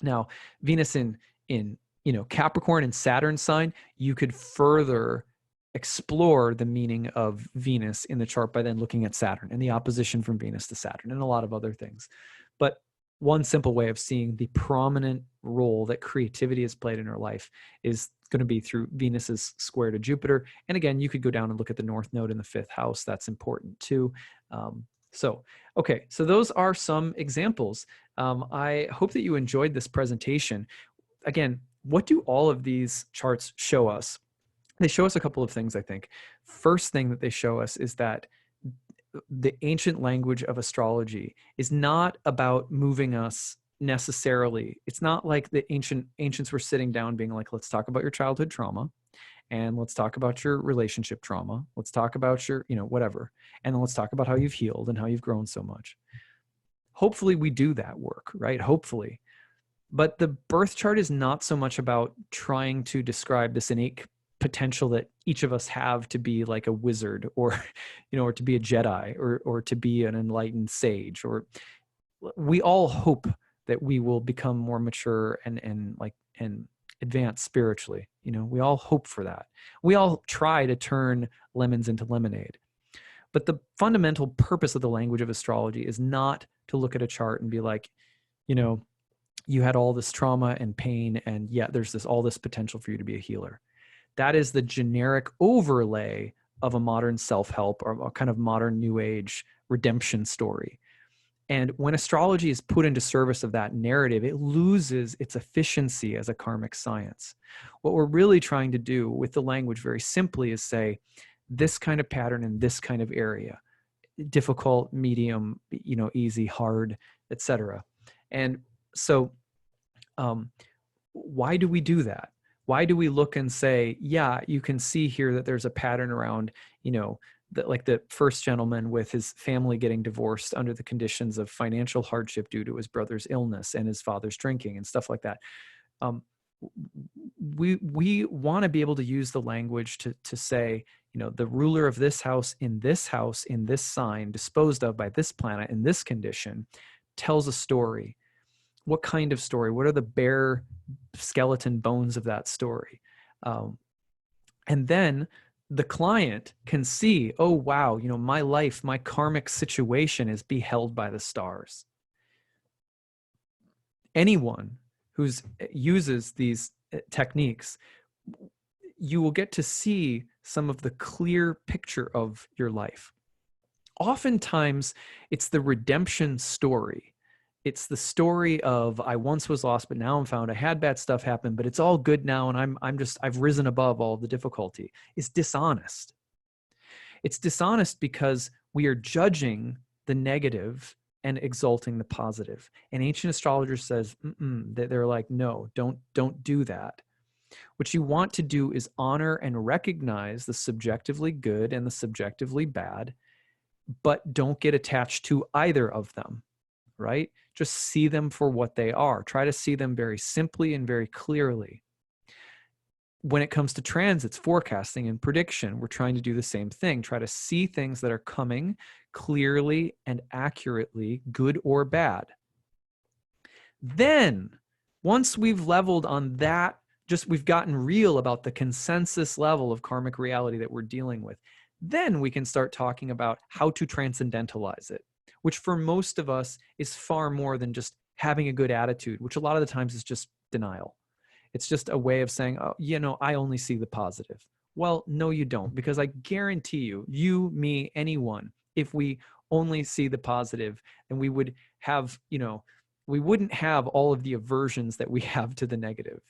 Speaker 1: Now Venus in Capricorn and Saturn sign, you could further explore the meaning of Venus in the chart by then looking at Saturn and the opposition from Venus to Saturn and a lot of other things. But one simple way of seeing the prominent role that creativity has played in her life is going to be through Venus's square to Jupiter. And again, you could go down and look at the North Node in the 5th house. That's important too. Okay, so those are some examples. I hope that you enjoyed this presentation. Again, what do all of these charts show us? They show us a couple of things, I think. First thing that they show us is that the ancient language of astrology is not about moving us necessarily. It's not like the ancients were sitting down being like, let's talk about your childhood trauma, and let's talk about your relationship trauma. Let's talk about your, whatever. And then let's talk about how you've healed and how you've grown so much. Hopefully we do that work, right? Hopefully. But the birth chart is not so much about trying to describe this innate potential that each of us have to be like a wizard, or, or to be a Jedi, or to be an enlightened sage. Or we all hope that we will become more mature and advance spiritually. We all hope for that. We all try to turn lemons into lemonade. But the fundamental purpose of the language of astrology is not to look at a chart and be like, you had all this trauma and pain, and yet there's all this potential for you to be a healer. That is the generic overlay of a modern self-help or a kind of modern new age redemption story. And when astrology is put into service of that narrative, it loses its efficiency as a karmic science. What we're really trying to do with the language very simply is say, this kind of pattern in this kind of area, difficult, medium, easy, hard, etc. And so why do we do that? Why do we look and say, yeah, you can see here that there's a pattern around, like the first gentleman with his family getting divorced under the conditions of financial hardship due to his brother's illness and his father's drinking and stuff like that. We want to be able to use the language to say, the ruler of this house, in this sign, disposed of by this planet in this condition, tells a story. what kind of story? What are the bare skeleton bones of that story? And then the client can see, oh, wow, my life, my karmic situation is beheld by the stars. Anyone who uses these techniques, you will get to see some of the clear picture of your life. Oftentimes, it's the redemption story. It's the story of, I once was lost, but now I'm found. I had bad stuff happen, but it's all good now, and I've risen above all the difficulty. It's dishonest. It's dishonest because we are judging the negative and exalting the positive. And ancient astrologer says, they're like, no, don't do that. What you want to do is honor and recognize the subjectively good and the subjectively bad, but don't get attached to either of them, right? Just see them for what they are. Try to see them very simply and very clearly. When it comes to transits, forecasting, and prediction, we're trying to do the same thing. Try to see things that are coming clearly and accurately, good or bad. Then, once we've leveled on that, we've gotten real about the consensus level of karmic reality that we're dealing with, then we can start talking about how to transcendentalize it, which for most of us is far more than just having a good attitude, which a lot of the times is just denial. It's just a way of saying, oh, I only see the positive. Well, no, you don't, because I guarantee you, me, anyone, if we only see the positive, then we would have, we wouldn't have all of the aversions that we have to the negative,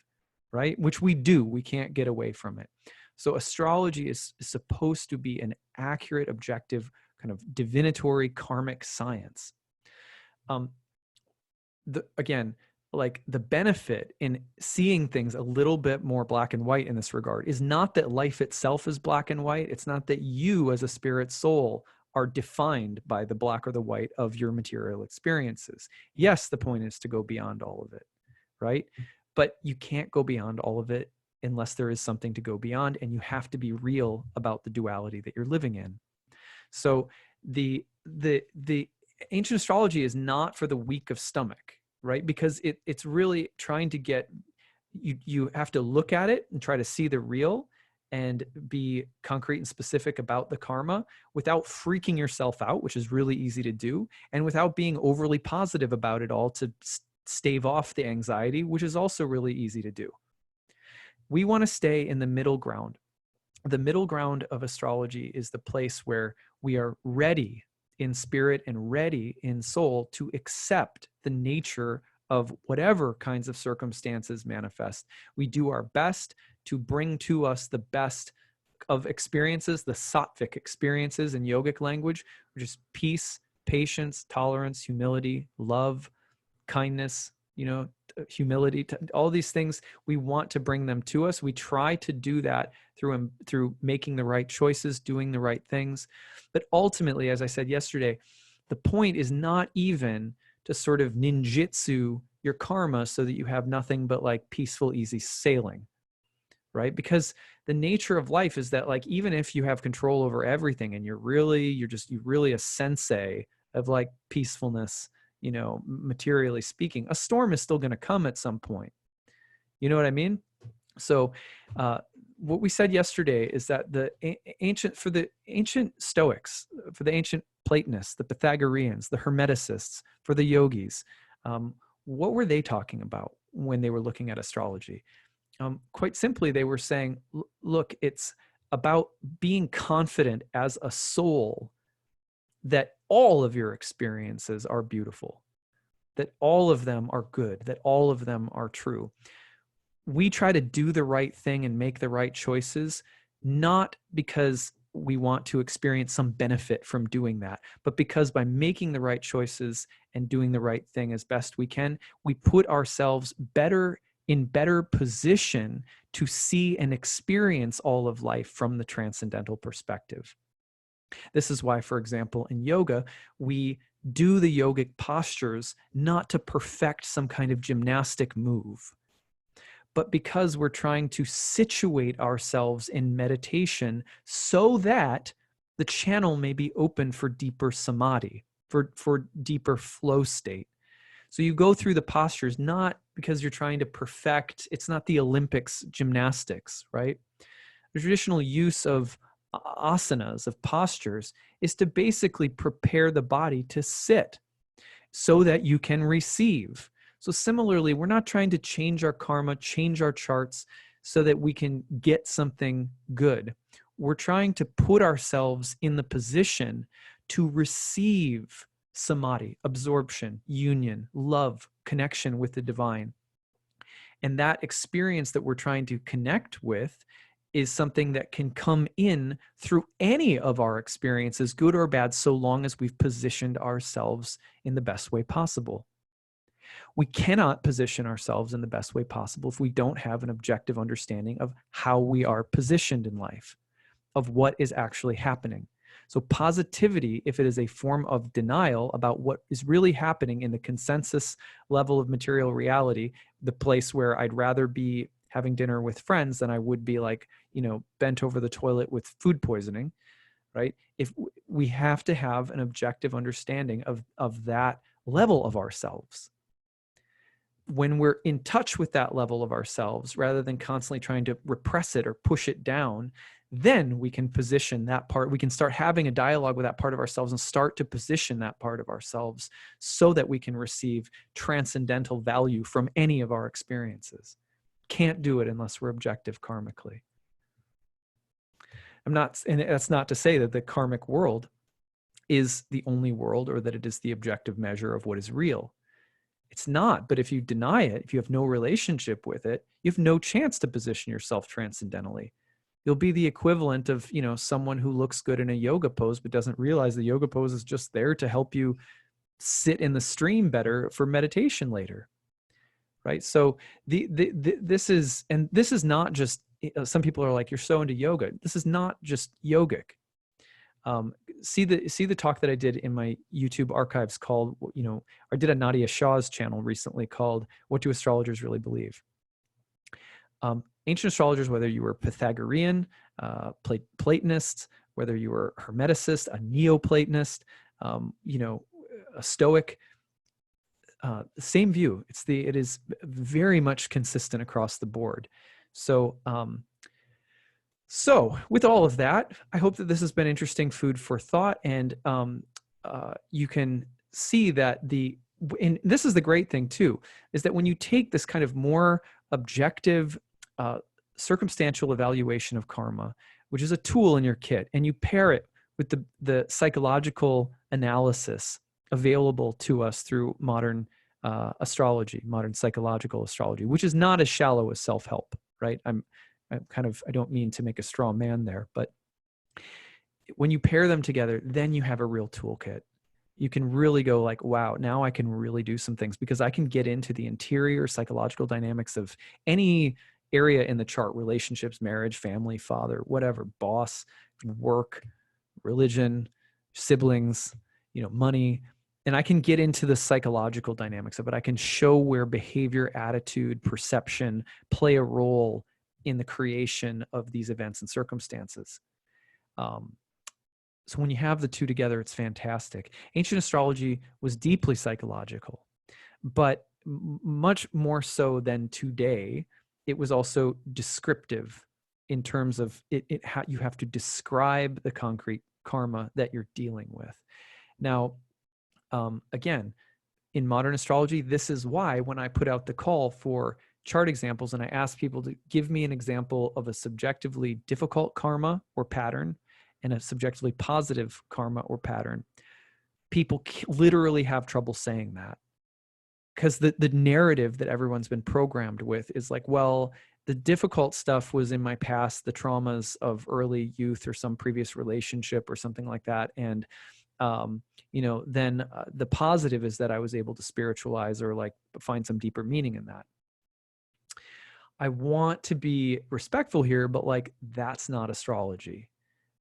Speaker 1: right? Which we do. We can't get away from it. So astrology is supposed to be an accurate, objective, kind of divinatory karmic science. Again, like the benefit in seeing things a little bit more black and white in this regard is not that life itself is black and white. It's not that you as a spirit soul are defined by the black or the white of your material experiences. Yes, the point is to go beyond all of it, right? But you can't go beyond all of it unless there is something to go beyond, and you have to be real about the duality that you're living in. So the ancient astrology is not for the weak of stomach, right? Because it's really trying to get, you have to look at it and try to see the real and be concrete and specific about the karma without freaking yourself out, which is really easy to do, and without being overly positive about it all to stave off the anxiety, which is also really easy to do. We want to stay in the middle ground. The middle ground of astrology is the place where we are ready in spirit and ready in soul to accept the nature of whatever kinds of circumstances manifest. We do our best to bring to us the best of experiences, the sattvic experiences in yogic language, which is peace, patience, tolerance, humility, love, kindness, humility, all these things. We want to bring them to us. We try to do that through making the right choices, doing the right things. But ultimately, as I said yesterday, the point is not even to sort of ninjutsu your karma so that you have nothing but like peaceful, easy sailing, right? Because the nature of life is that, like, even if you have control over everything and you're really a sensei of like peacefulness, materially speaking, a storm is still going to come at some point. You know what I mean? So what we said yesterday is that the ancient Stoics, for the ancient Platonists, the Pythagoreans, the Hermeticists, for the yogis, what were they talking about when they were looking at astrology? Quite simply, they were saying, look, it's about being confident as a soul that all of your experiences are beautiful, that all of them are good, that all of them are true. We try to do the right thing and make the right choices, not because we want to experience some benefit from doing that, but because by making the right choices and doing the right thing as best we can, we put ourselves in better position to see and experience all of life from the transcendental perspective. This is why, for example, in yoga, we do the yogic postures not to perfect some kind of gymnastic move, but because we're trying to situate ourselves in meditation so that the channel may be open for deeper samadhi, for deeper flow state. So you go through the postures not because you're trying to perfect, it's not the Olympics gymnastics, right? The traditional use of asanas, of postures, is to basically prepare the body to sit so that you can receive. So similarly, we're not trying to change our karma, change our charts so that we can get something good. We're trying to put ourselves in the position to receive samadhi, absorption, union, love, connection with the divine. And that experience that we're trying to connect with is something that can come in through any of our experiences, good or bad, so long as we've positioned ourselves in the best way possible. We cannot position ourselves in the best way possible if we don't have an objective understanding of how we are positioned in life, of what is actually happening. So positivity, if it is a form of denial about what is really happening in the consensus level of material reality, the place where I'd rather be having dinner with friends than I would be like, bent over the toilet with food poisoning, right? If we have to have an objective understanding of that level of ourselves. When we're in touch with that level of ourselves, rather than constantly trying to repress it or push it down, then we can position that part. We can start having a dialogue with that part of ourselves and start to position that part of ourselves so that we can receive transcendental value from any of our experiences. Can't do it unless we're objective karmically. And that's not to say that the karmic world is the only world or that it is the objective measure of what is real. It's not, but if you deny it, if you have no relationship with it, you have no chance to position yourself transcendentally. You'll be the equivalent of, someone who looks good in a yoga pose, but doesn't realize the yoga pose is just there to help you sit in the stream better for meditation later. Right. So this is not just, some people are like, you're so into yoga. This is not just yogic. See the talk that I did in my YouTube archives called, I did a Nadia Shah's channel recently called "What Do Astrologers Really Believe?" Ancient astrologers, whether you were Pythagorean, Platonists, whether you were Hermeticist, a Neoplatonist, a Stoic, the same view. It is very much consistent across the board. So with all of that, I hope that this has been interesting food for thought, and you can see that and this is the great thing too, is that when you take this kind of more objective circumstantial evaluation of karma, which is a tool in your kit, and you pair it with the psychological analysis available to us through modern astrology, modern psychological astrology, which is not as shallow as self-help, right? I don't mean to make a straw man there, but when you pair them together, then you have a real toolkit. You can really go like, wow, now I can really do some things because I can get into the interior psychological dynamics of any area in the chart: relationships, marriage, family, father, whatever, boss, work, religion, siblings, money. And I can get into the psychological dynamics of it. I can show where behavior, attitude, perception play a role in the creation of these events and circumstances. So when you have the two together, it's fantastic. Ancient astrology was deeply psychological, but much more so than today, it was also descriptive in terms of you have to describe the concrete karma that you're dealing with. Now, again, in modern astrology, this is why when I put out the call for chart examples and I ask people to give me an example of a subjectively difficult karma or pattern and a subjectively positive karma or pattern, people literally have trouble saying that, because the narrative that everyone's been programmed with is like, well, the difficult stuff was in my past, the traumas of early youth or some previous relationship or something like that. And, then the positive is that I was able to spiritualize or like find some deeper meaning in that. I want to be respectful here, but like, that's not astrology,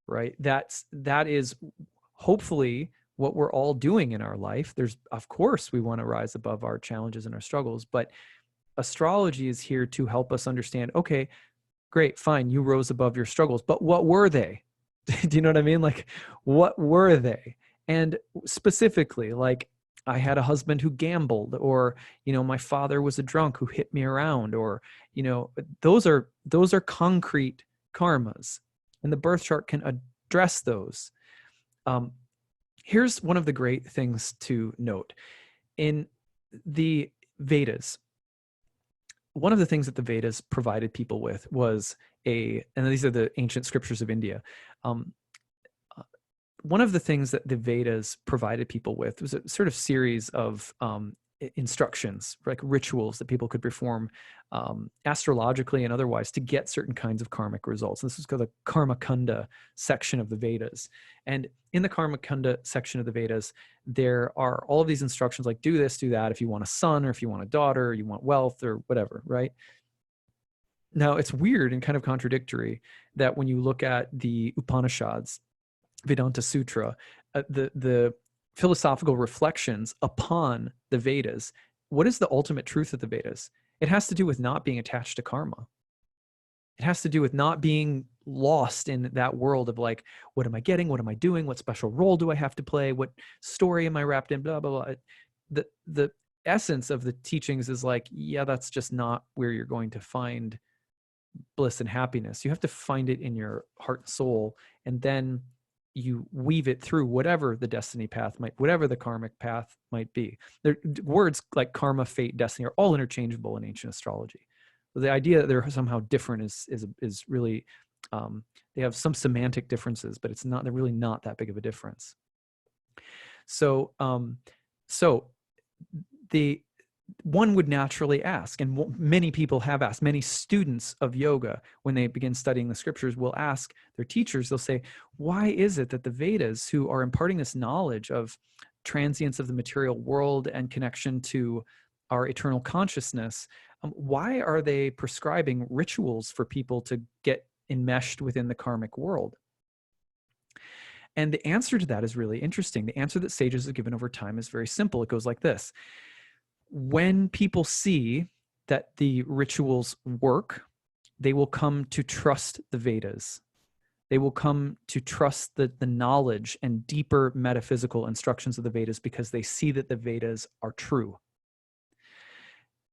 Speaker 1: right? That is hopefully what we're all doing in our life. Of course, we want to rise above our challenges and our struggles, but astrology is here to help us understand, okay, great, fine, you rose above your struggles, but what were they? Do you know what I mean? Like, what were they? And specifically, like, I had a husband who gambled, or, my father was a drunk who hit me around, or, those are concrete karmas, and the birth chart can address those. Here's one of the great things to note. In the Vedas, one of the things that the Vedas provided people with was and these are the ancient scriptures of India. One of the things that the Vedas provided people with was a sort of series of instructions, like rituals that people could perform astrologically and otherwise to get certain kinds of karmic results. This is called the Karma Kunda section of the Vedas. And in the Karma Kunda section of the Vedas, there are all of these instructions like do this, do that, if you want a son, or if you want a daughter, or you want wealth, or whatever, right? Now, it's weird and kind of contradictory that when you look at the Upanishads, Vedanta Sutra, the philosophical reflections upon the Vedas, what is the ultimate truth of the Vedas? It has to do with not being attached to karma. It has to do with not being lost in that world of like, what am I getting? What am I doing? What special role do I have to play? What story am I wrapped in? Blah, blah, blah. The essence of the teachings is like, yeah, that's just not where you're going to find bliss and happiness. You have to find it in your heart and soul, and then you weave it through whatever the destiny path whatever the karmic path might be. Words like karma, fate, destiny are all interchangeable in ancient astrology. So the idea that they're somehow different is really, they have some semantic differences, but they're really not that big of a difference. So, the one would naturally ask, and many people have asked, many students of yoga, when they begin studying the scriptures, will ask their teachers, they'll say, why is it that the Vedas, who are imparting this knowledge of transience of the material world and connection to our eternal consciousness, why are they prescribing rituals for people to get enmeshed within the karmic world? And the answer to that is really interesting. The answer that sages have given over time is very simple. It goes like this. When people see that the rituals work, they will come to trust the Vedas. They will come to trust the knowledge and deeper metaphysical instructions of the Vedas because they see that the Vedas are true.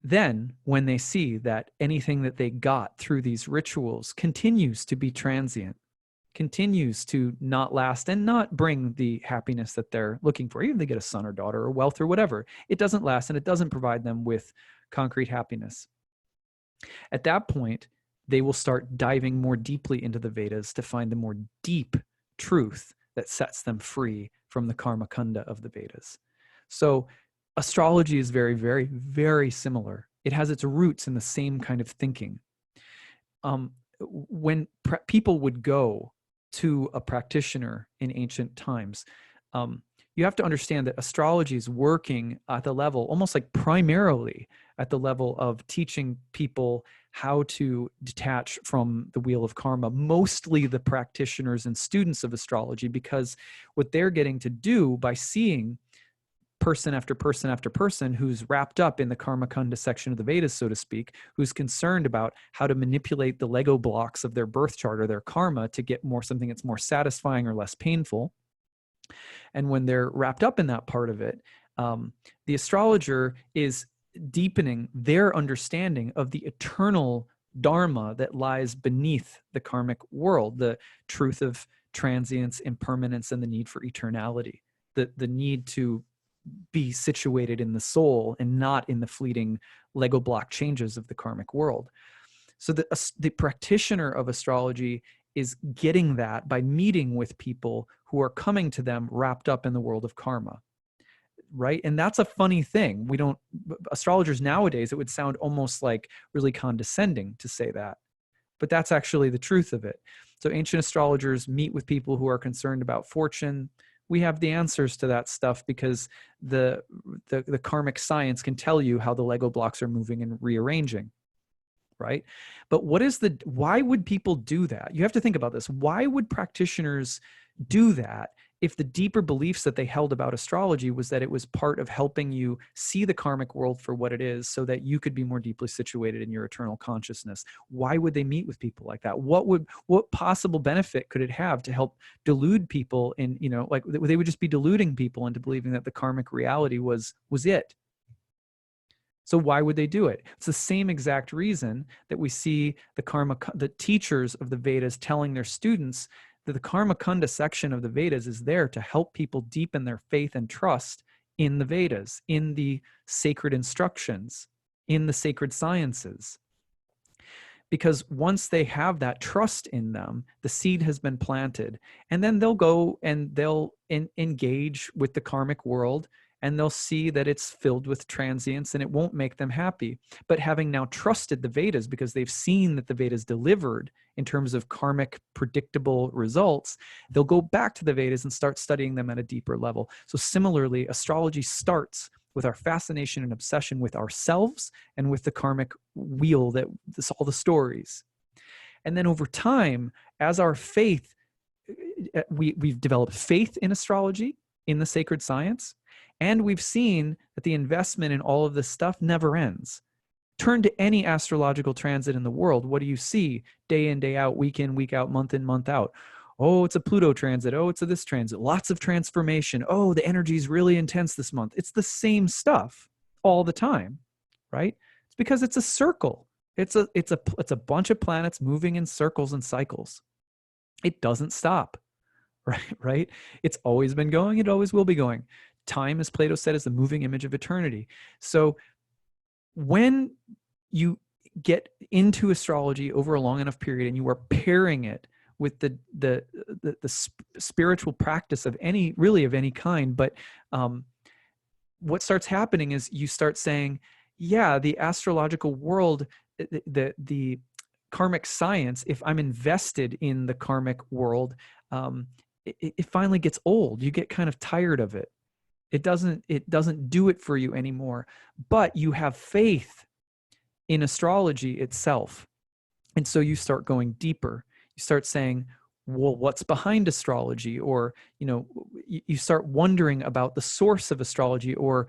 Speaker 1: Then, when they see that anything that they got through these rituals continues to be transient, continues to not last and not bring the happiness that they're looking for, even if they get a son or daughter or wealth or whatever, it doesn't last and it doesn't provide them with concrete happiness. At that point, they will start diving more deeply into the Vedas to find the more deep truth that sets them free from the karma kunda of the Vedas. So astrology is very, very, very similar. It has its roots in the same kind of thinking. When people would go to a practitioner in ancient times, you have to understand that astrology is working at the level, almost like primarily at the level of teaching people how to detach from the wheel of karma, mostly the practitioners and students of astrology, because what they're getting to do by seeing person after person after person who's wrapped up in the karma kunda section of the Vedas, so to speak, who's concerned about how to manipulate the Lego blocks of their birth chart or their karma to get something that's more satisfying or less painful. And when they're wrapped up in that part of it, the astrologer is deepening their understanding of the eternal dharma that lies beneath the karmic world, the truth of transience, impermanence, and the need for eternality, the need to be situated in the soul and not in the fleeting Lego block changes of the karmic world. So the practitioner of astrology is getting that by meeting with people who are coming to them wrapped up in the world of karma, right? And that's a funny thing. Astrologers nowadays, it would sound almost like really condescending to say that, but that's actually the truth of it. So ancient astrologers meet with people who are concerned about fortune. We have the answers to that stuff because the karmic science can tell you how the Lego blocks are moving and rearranging, right? But why would people do that? You have to think about this. Why would practitioners do that if the deeper beliefs that they held about astrology was that it was part of helping you see the karmic world for what it is so that you could be more deeply situated in your eternal consciousness, why would they meet with people like that? What possible benefit could it have to help delude people in, like they would just be deluding people into believing that the karmic reality was it. So why would they do it? It's the same exact reason that we see the teachers of the Vedas telling their students that the Karma Kunda section of the Vedas is there to help people deepen their faith and trust in the Vedas, in the sacred instructions, in the sacred sciences. Because once they have that trust in them, the seed has been planted, and then they'll go and they'll engage with the karmic world, and they'll see that it's filled with transience and it won't make them happy. But having now trusted the Vedas, because they've seen that the Vedas delivered in terms of karmic predictable results, they'll go back to the Vedas and start studying them at a deeper level. So similarly, astrology starts with our fascination and obsession with ourselves and with the karmic wheel, all the stories. And then over time, as our faith, we've developed faith in astrology, in the sacred science, and we've seen that the investment in all of this stuff never ends. Turn to any astrological transit in the world. What do you see day in, day out, week in, week out, month in, month out? Oh, it's a Pluto transit. Oh, it's a this transit. Lots of transformation. Oh, the energy is really intense this month. It's the same stuff all the time, right? It's because it's a circle. It's a bunch of planets moving in circles and cycles. It doesn't stop, right? It's always been going. It always will be going. Time, as Plato said, is the moving image of eternity. So when you get into astrology over a long enough period and you are pairing it with the spiritual practice of any kind, but what starts happening is you start saying, yeah, the astrological world, the karmic science, if I'm invested in the karmic world, it finally gets old. You get kind of tired of it. It doesn't do it for you anymore, but you have faith in astrology itself. And so you start going deeper. You start saying, well, what's behind astrology? Or, you start wondering about the source of astrology, or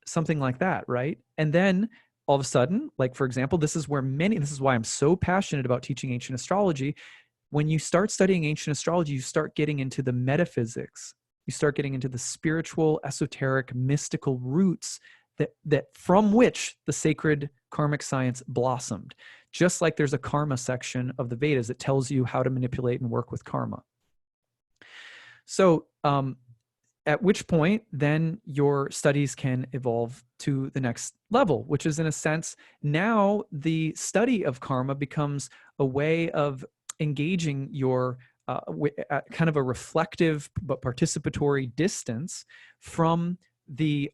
Speaker 1: something like that, right? And then all of a sudden, like, for example, this is why I'm so passionate about teaching ancient astrology. When you start studying ancient astrology, you start getting into the metaphysics. You start getting into the spiritual, esoteric, mystical roots that from which the sacred karmic science blossomed. Just like there's a karma section of the Vedas that tells you how to manipulate and work with karma. So at which point, then your studies can evolve to the next level, which is, in a sense, now the study of karma becomes a way of engaging your at kind of a reflective but participatory distance from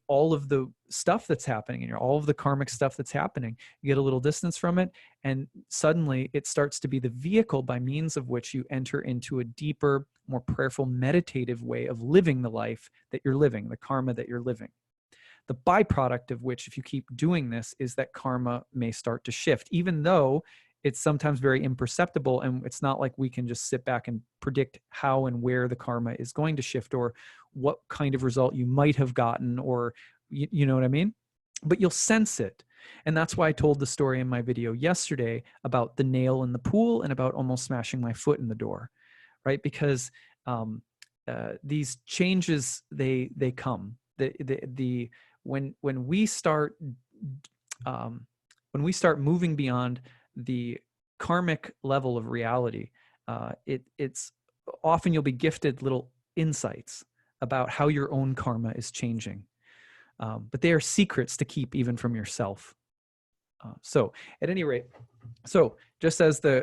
Speaker 1: all of the stuff that's happening, and all of the karmic stuff that's happening. You get a little distance from it, and suddenly it starts to be the vehicle by means of which you enter into a deeper, more prayerful, meditative way of living the life that you're living, the karma that you're living. The byproduct of which, if you keep doing this, is that karma may start to shift, even though it's sometimes very imperceptible, and it's not like we can just sit back and predict how and where the karma is going to shift, or what kind of result you might have gotten, or you know what I mean? But you'll sense it. And that's why I told the story in my video yesterday about the nail in the pool and about almost smashing my foot in the door, right? Because these changes, they come. When we start moving beyond the karmic level of reality, it's often you'll be gifted little insights about how your own karma is changing, but they are secrets to keep even from yourself. So at any rate, so just as the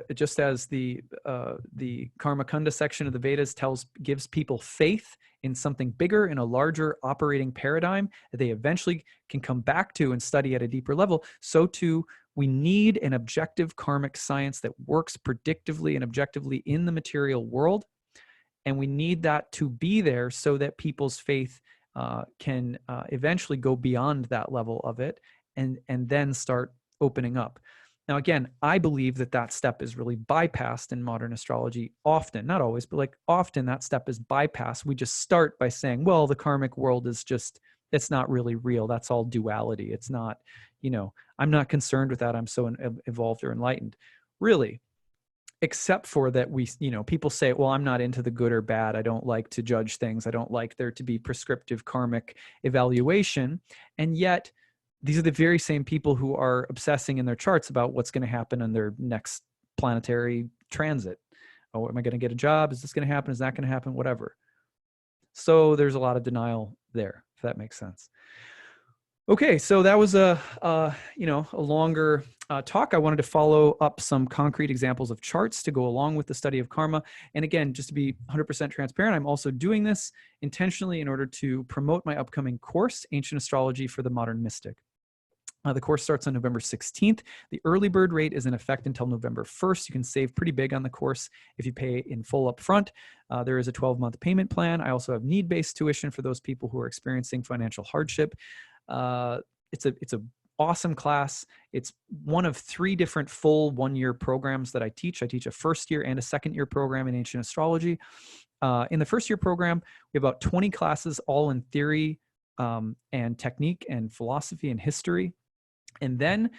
Speaker 1: Karma Kunda section of the Vedas gives people faith in something bigger, in a larger operating paradigm that they eventually can come back to and study at a deeper level, so too we need an objective karmic science that works predictively and objectively in the material world. And we need that to be there so that people's faith can eventually go beyond that level of it, and then start opening up. Now, again, I believe that that step is really bypassed in modern astrology often, not always, but like often that step is bypassed. We just start by saying, well, the karmic world is just, it's not really real. That's all duality. It's not, I'm not concerned with that. I'm so evolved or enlightened. Really, except for that people say, well, I'm not into the good or bad. I don't like to judge things. I don't like there to be prescriptive karmic evaluation. And yet these are the very same people who are obsessing in their charts about what's going to happen in their next planetary transit. Oh, am I going to get a job? Is this going to happen? Is that going to happen? Whatever. So there's a lot of denial there, if that makes sense. Okay, so that was a longer talk. I wanted to follow up some concrete examples of charts to go along with the study of karma. And again, just to be 100% transparent, I'm also doing this intentionally in order to promote my upcoming course, Ancient Astrology for the Modern Mystic. The course starts on November 16th. The early bird rate is in effect until November 1st. You can save pretty big on the course if you pay in full up front. There is a 12-month payment plan. I also have need-based tuition for those people who are experiencing financial hardship. It's a awesome class. It's one of 3 different full 1-year programs that I teach. I teach a first year and a second year program in ancient astrology. In the first year program, we have about 20 classes, all in theory and technique and philosophy and history. And then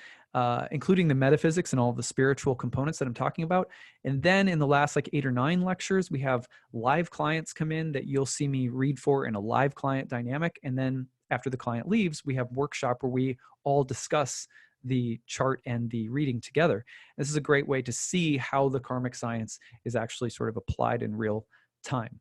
Speaker 1: including the metaphysics and all of the spiritual components that I'm talking about. And then in the last 8 or 9 lectures, we have live clients come in that you'll see me read for in a live client dynamic. And then after the client leaves, we have workshop where we all discuss the chart and the reading together. This is a great way to see how the karmic science is actually sort of applied in real time.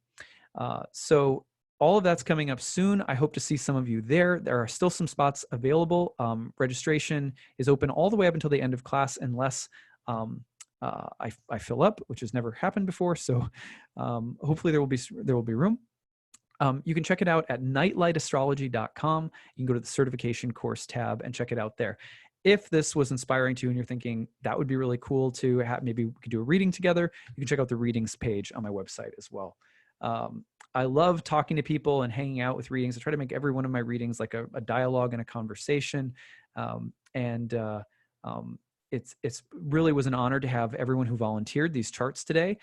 Speaker 1: So all of that's coming up soon. I hope to see some of you there. There are still some spots available. Registration is open all the way up until the end of class unless I fill up, which has never happened before. So hopefully there will be room. You can check it out at nightlightastrology.com. You can go to the certification course tab and check it out there. If this was inspiring to you and you're thinking that would be really cool to have, maybe we could do a reading together, you can check out the readings page on my website as well. I love talking to people and hanging out with readings. I try to make every one of my readings like a dialogue and a conversation. It's really was an honor to have everyone who volunteered these charts today.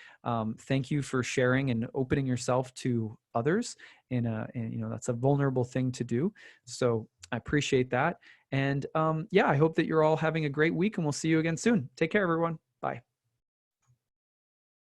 Speaker 1: Thank you for sharing and opening yourself to others. And that's a vulnerable thing to do. So I appreciate that. And I hope that you're all having a great week, and we'll see you again soon. Take care, everyone. Bye.